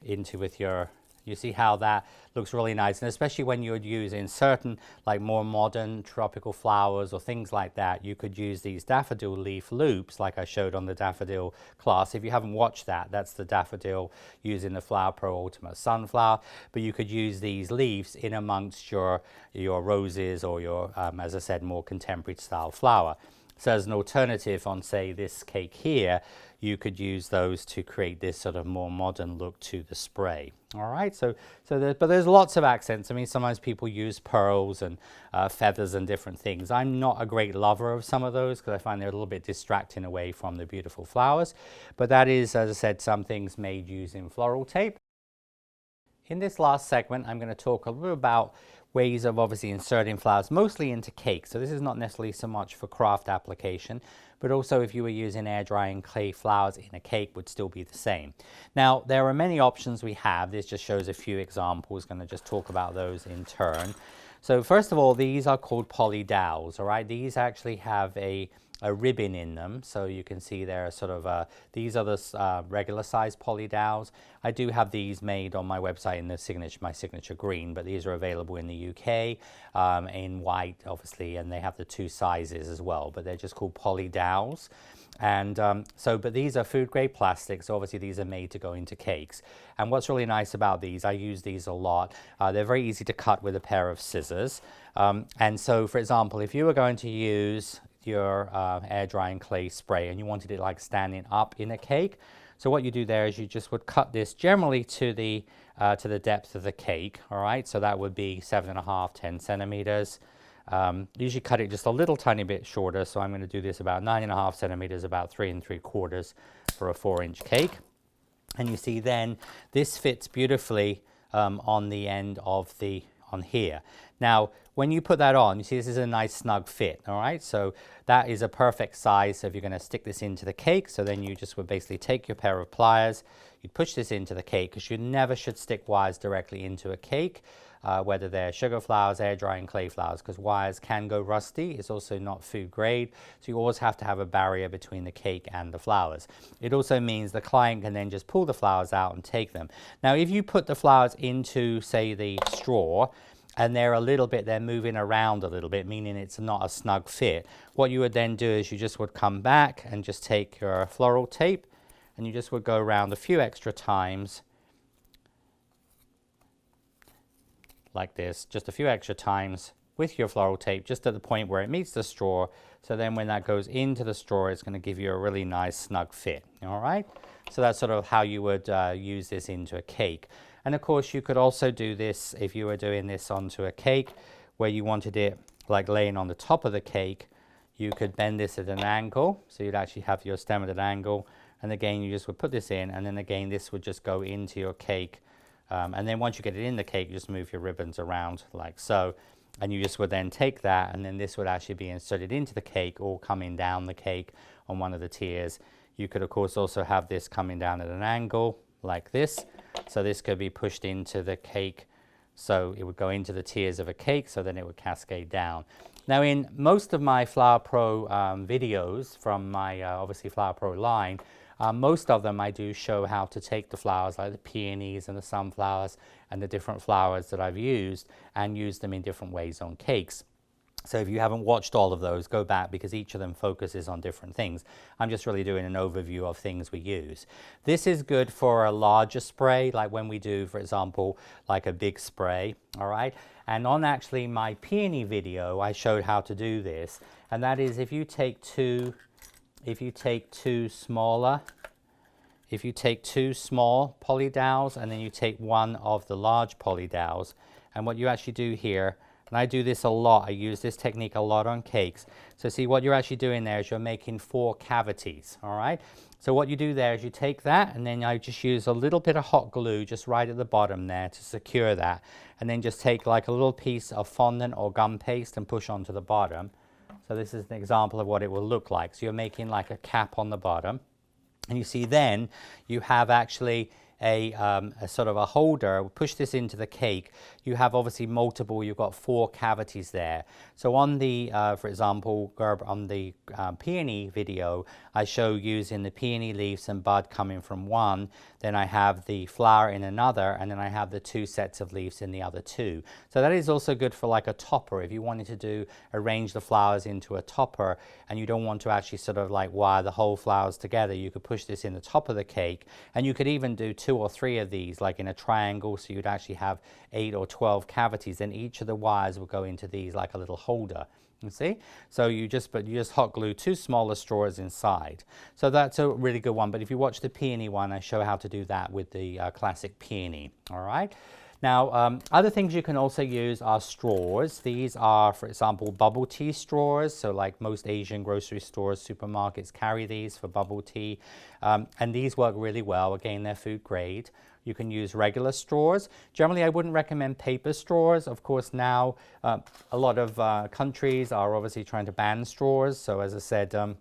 with your, you see how that looks really nice. And especially when you would use in certain like more modern tropical flowers or things like that, you could use these daffodil leaf loops like I showed on the daffodil class. If you haven't watched that, that's the daffodil using the Flower Pro Ultimate Sunflower. But you could use these leaves in amongst your roses or your, as I said, more contemporary style flower. So as an alternative on, say, this cake here, you could use those to create this sort of more modern look to the spray. All right, but there's lots of accents. I mean, sometimes people use pearls and feathers and different things. I'm not a great lover of some of those because I find they're a little bit distracting away from the beautiful flowers. But that is, as I said, some things made using floral tape. In this last segment, I'm going to talk a little about ways of obviously inserting flowers, mostly into cake. So this is not necessarily so much for craft application, but also if you were using air drying clay flowers in a cake would still be the same. Now, there are many options we have. This just shows a few examples. Going to just talk about those in turn. So first of all, these are called poly dowels, all right? These actually have a ribbon in them, so you can see they're sort of, these are the regular size poly dowels. I do have these made on my website in the my signature green, but these are available in the UK in white, obviously, and they have the 2 sizes as well, but they're just called poly dowels. And but these are food grade plastics, so obviously these are made to go into cakes. And what's really nice about these, I use these a lot, they're very easy to cut with a pair of scissors. And so, for example, if you were going to use your air drying clay spray and you wanted it like standing up in a cake, so what you do there is you just would cut this generally to the depth of the cake, all right? So that would be 7.5, 10 centimeters. Usually cut it just a little tiny bit shorter, so I'm going to do this about 9.5 centimeters, about 3 3/4 for a 4-inch cake. And you see then this fits beautifully on the end of on here. Now, when you put that on, you see this is a nice snug fit, all right? So that is a perfect size. So if you're going to stick this into the cake, so then you just would basically take your pair of pliers, you'd push this into the cake, because you never should stick wires directly into a cake, whether they're sugar flowers, air drying clay flowers, because wires can go rusty. It's also not food grade, so you always have to have a barrier between the cake and the flowers. It also means the client can then just pull the flowers out and take them. Now, if you put the flowers into, say, the straw, and they're moving around a little bit, meaning it's not a snug fit, what you would then do is you just would come back and just take your floral tape, and you just would go around a few extra times, like this, just a few extra times with your floral tape, just at the point where it meets the straw. So then when that goes into the straw, it's going to give you a really nice snug fit, all right? So that's sort of how you would use this into a cake. And of course, you could also do this if you were doing this onto a cake where you wanted it like laying on the top of the cake. You could bend this at an angle, so you'd actually have your stem at an angle, and again you just would put this in, and then again this would just go into your cake, and then once you get it in the cake, you just move your ribbons around like so, and you just would then take that, and then this would actually be inserted into the cake or coming down the cake on one of the tiers. You could of course also have this coming down at an angle like this, so this could be pushed into the cake, so it would go into the tiers of a cake, so then it would cascade down. Now, in most of my Flower Pro videos from my obviously Flower Pro line, most of them I do show how to take the flowers like the peonies and the sunflowers and the different flowers that I've used and use them in different ways on cakes. So if you haven't watched all of those, go back, because each of them focuses on different things. I'm just really doing an overview of things we use. This is good for a larger spray, like when we do, for example, like a big spray, all right? And on actually my peony video, I showed how to do this. And that is if you take two small poly dowels, and then you take one of the large poly dowels, and what you actually do here, and I do this a lot, I use this technique a lot on cakes. So see, what you're actually doing there is you're making 4 cavities, all right? So what you do there is you take that, and then I just use a little bit of hot glue just right at the bottom there to secure that, and then just take like a little piece of fondant or gum paste and push onto the bottom. So this is an example of what it will look like. So you're making like a cap on the bottom, and you see then you have actually a sort of a holder. Push this into the cake. You have obviously multiple, you've got 4 cavities there. So on the, for example, on the peony video, I show using the peony leaves and bud coming from one, then I have the flower in another, and then I have the 2 sets of leaves in the other 2. So that is also good for like a topper. If you wanted to arrange the flowers into a topper and you don't want to actually sort of like wire the whole flowers together, you could push this in the top of the cake, and you could even do 2 or 3 of these like in a triangle, so you'd actually have 8 or 12 cavities, and each of the wires will go into these like a little holder. You see? So you just hot glue 2 smaller straws inside. So that's a really good one. But if you watch the peony one, I show how to do that with the classic peony. All right. Now, other things you can also use are straws. These are, for example, bubble tea straws. So like most Asian grocery stores, supermarkets carry these for bubble tea. And these work really well. Again, they're food grade. You can use regular straws. Generally, I wouldn't recommend paper straws. Of course, now a lot of countries are obviously trying to ban straws. So as I said, a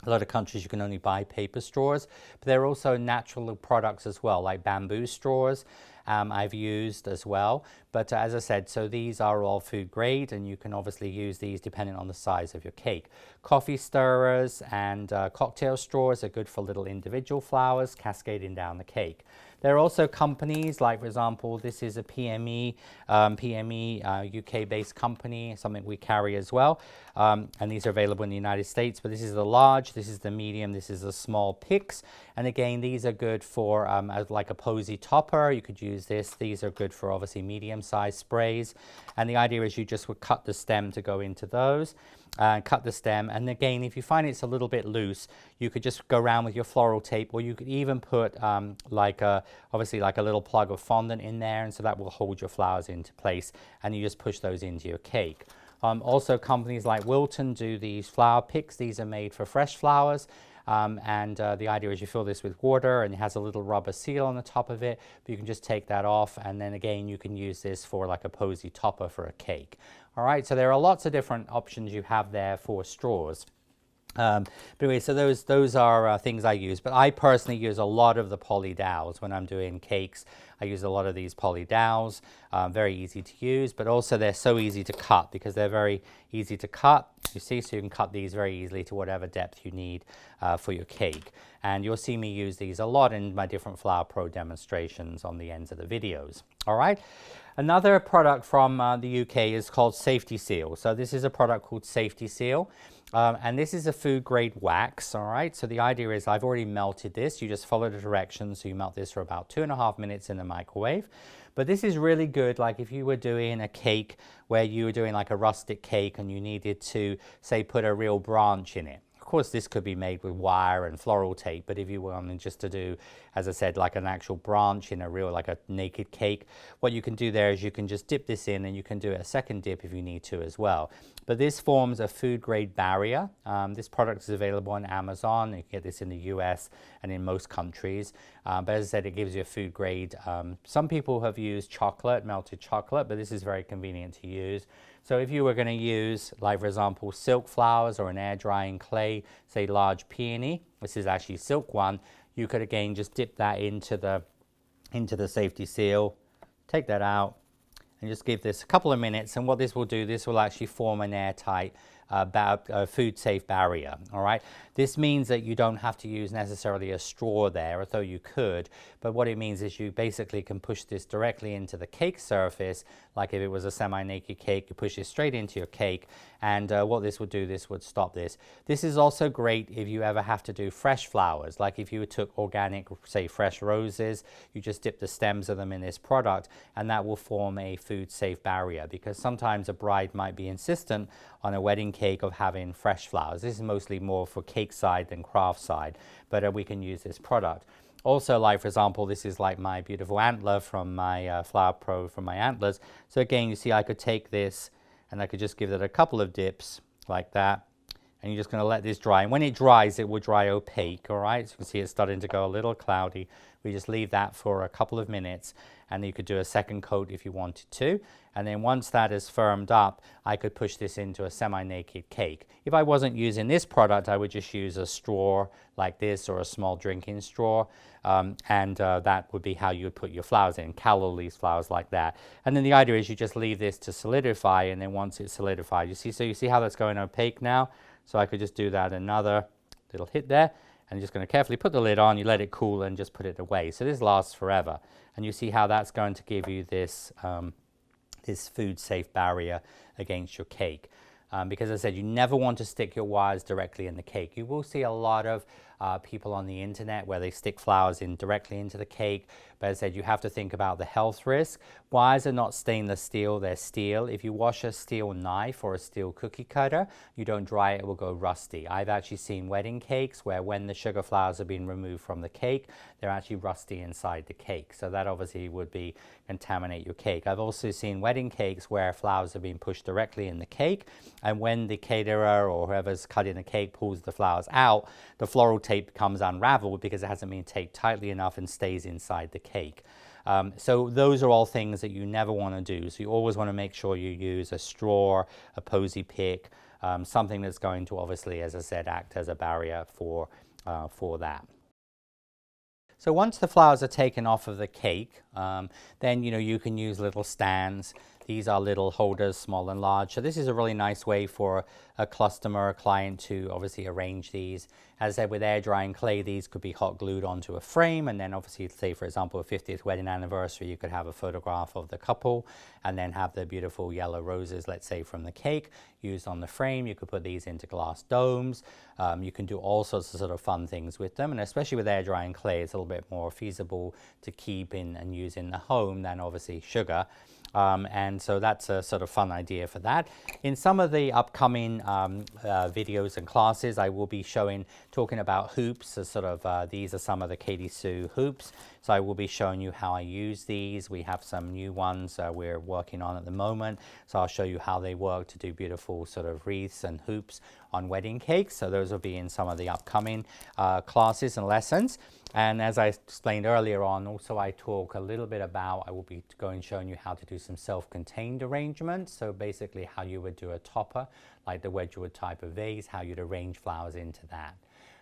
lot of countries you can only buy paper straws, but there are also natural products as well, like bamboo straws. I've used as well, but as I said, so these are all food grade, and you can obviously use these depending on the size of your cake. Coffee stirrers and cocktail straws are good for little individual flowers cascading down the cake. There are also companies like, for example, this is a PME UK-based company, something we carry as well. And these are available in the United States, but this is the large, this is the medium, this is the small picks. And again, these are good for as like a posy topper. You could use this. These are good for obviously medium-sized sprays. And the idea is you just would cut the stem to go into those. Cut the stem, and again, if you find it's a little bit loose, you could just go around with your floral tape, or you could even put obviously like a little plug of fondant in there, and so that will hold your flowers into place, and you just push those into your cake. Also, companies like Wilton do these flower picks. These are made for fresh flowers. The idea is you fill this with water, and it has a little rubber seal on the top of it, but you can just take that off, and then again you can use this for like a posy topper for a cake. All right, so there are lots of different options you have there for straws. But anyway, so those are things I use, but I personally use a lot of the poly dowels when I'm doing cakes. I use a lot of these poly dowels, very easy to use, but also they're so easy to cut because they're very easy to cut. You see, so you can cut these very easily to whatever depth you need for your cake. And you'll see me use these a lot in my different Flower Pro demonstrations on the ends of the videos. All right. Another product from the UK is called Safety Seal. So this is a product called Safety Seal. And this is a food grade wax, all right? So the idea is I've already melted this. You just follow the directions. So you melt this for about 2.5 minutes in the microwave. But this is really good, like if you were doing a cake where you were doing like a rustic cake and you needed to, say, put a real branch in it. Of course, this could be made with wire and floral tape, but if you wanted just to do, as I said, like an actual branch in a real, like a naked cake, what you can do there is you can just dip this in, and you can do a second dip if you need to as well. But this forms a food grade barrier. This product is available on Amazon. You can get this in the US and in most countries. But as I said, it gives you a food grade. Some people have used chocolate, melted chocolate, but this is very convenient to use. So if you were going to use, like for example, silk flowers or an air drying clay, say large peony, this is actually silk one, you could again just dip that into the Safety Seal, take that out, and just give this a couple of minutes. And what this will do, this will actually form an airtight food safe barrier. All right, this means that you don't have to use necessarily a straw there, although you could, but what it means is you basically can push this directly into the cake surface. Like if it was a semi-naked cake, you push it straight into your cake, and what this would do, this would stop this. This is also great if you ever have to do fresh flowers, like if you took organic, say fresh roses, you just dip the stems of them in this product, and that will form a food safe barrier, because sometimes a bride might be insistent on a wedding cake of having fresh flowers. This is mostly more for cake side than craft side, but we can use this product. Also, like for example, this is like my beautiful antler from my Flower Pro from my antlers. So again, you see I could take this and I could just give it a couple of dips like that. And you're just going to let this dry. And when it dries, it will dry opaque, all right? So you can see it's starting to go a little cloudy. We just leave that for a couple of minutes, and you could do a second coat if you wanted to. And then once that is firmed up, I could push this into a semi-naked cake. If I wasn't using this product, I would just use a straw like this or a small drinking straw. That would be how you would put your flowers in, calla leaf flowers like that. And then the idea is you just leave this to solidify, and then once it's solidified, you see how that's going opaque now? So I could just do that another little hit there, and you're just going to carefully put the lid on, you let it cool, and just put it away. So this lasts forever. And you see how that's going to give you this, this food safe barrier against your cake. because as I said, you never want to stick your wires directly in the cake. You will see a lot of people on the internet where they stick flowers in directly into the cake, but as I said, you have to think about the health risk. Wires are not stainless steel, they're steel. If you wash a steel knife or a steel cookie cutter, you don't dry it, it will go rusty. I've actually seen wedding cakes where when the sugar flowers have been removed from the cake, they're actually rusty inside the cake. So that obviously would be contaminate your cake. I've also seen wedding cakes where flowers have been pushed directly in the cake, and when the caterer or whoever's cutting the cake pulls the flowers out, the floral tape becomes unraveled because it hasn't been taped tightly enough and stays inside the cake. So those are all things that you never want to do. So you always want to make sure you use a straw, a posy pick, something that's going to obviously, as I said, act as a barrier for that. So once the flowers are taken off of the cake, then you can use little stands. These are little holders, small and large. So this is a really nice way for a customer, a client to obviously arrange these. As I said, with air drying clay, these could be hot glued onto a frame, and then obviously, say for example, a 50th wedding anniversary, you could have a photograph of the couple and then have the beautiful yellow roses, let's say from the cake, used on the frame. You could put these into glass domes. You can do all sorts of sort of fun things with them, and especially with air drying clay, it's a little bit more feasible to keep in and use in the home than obviously sugar. And so that's a sort of fun idea for that. In some of the upcoming videos and classes, I will be talking about hoops. So sort of these are some of the Katy Sue hoops. So I will be showing you how I use these. We have some new ones we're working on at the moment. So I'll show you how they work to do beautiful sort of wreaths and hoops on wedding cakes. So those will be in some of the upcoming classes and lessons. And as I explained earlier on, also I talk a little bit about, I will be showing you how to do some self-contained arrangements. So basically how you would do a topper, like the Wedgwood type of vase, how you'd arrange flowers into that.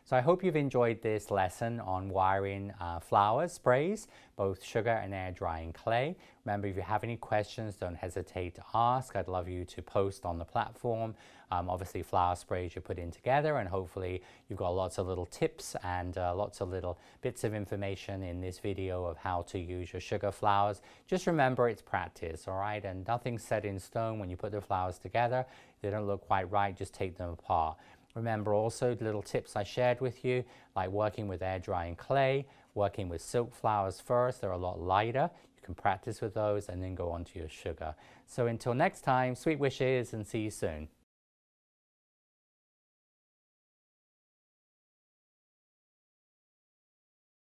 So I hope you've enjoyed this lesson on wiring flower sprays, both sugar and air drying clay. Remember, if you have any questions, don't hesitate to ask. I'd love you to post on the platform. Obviously, flower sprays you're putting together, and hopefully you've got lots of little tips and lots of little bits of information in this video of how to use your sugar flowers. Just remember, it's practice, all right? And nothing's set in stone. When you put the flowers together, if they don't look quite right, just take them apart. Remember also the little tips I shared with you, like working with air drying clay, working with silk flowers first. They're a lot lighter. You can practice with those and then go on to your sugar. So until next time, sweet wishes and see you soon.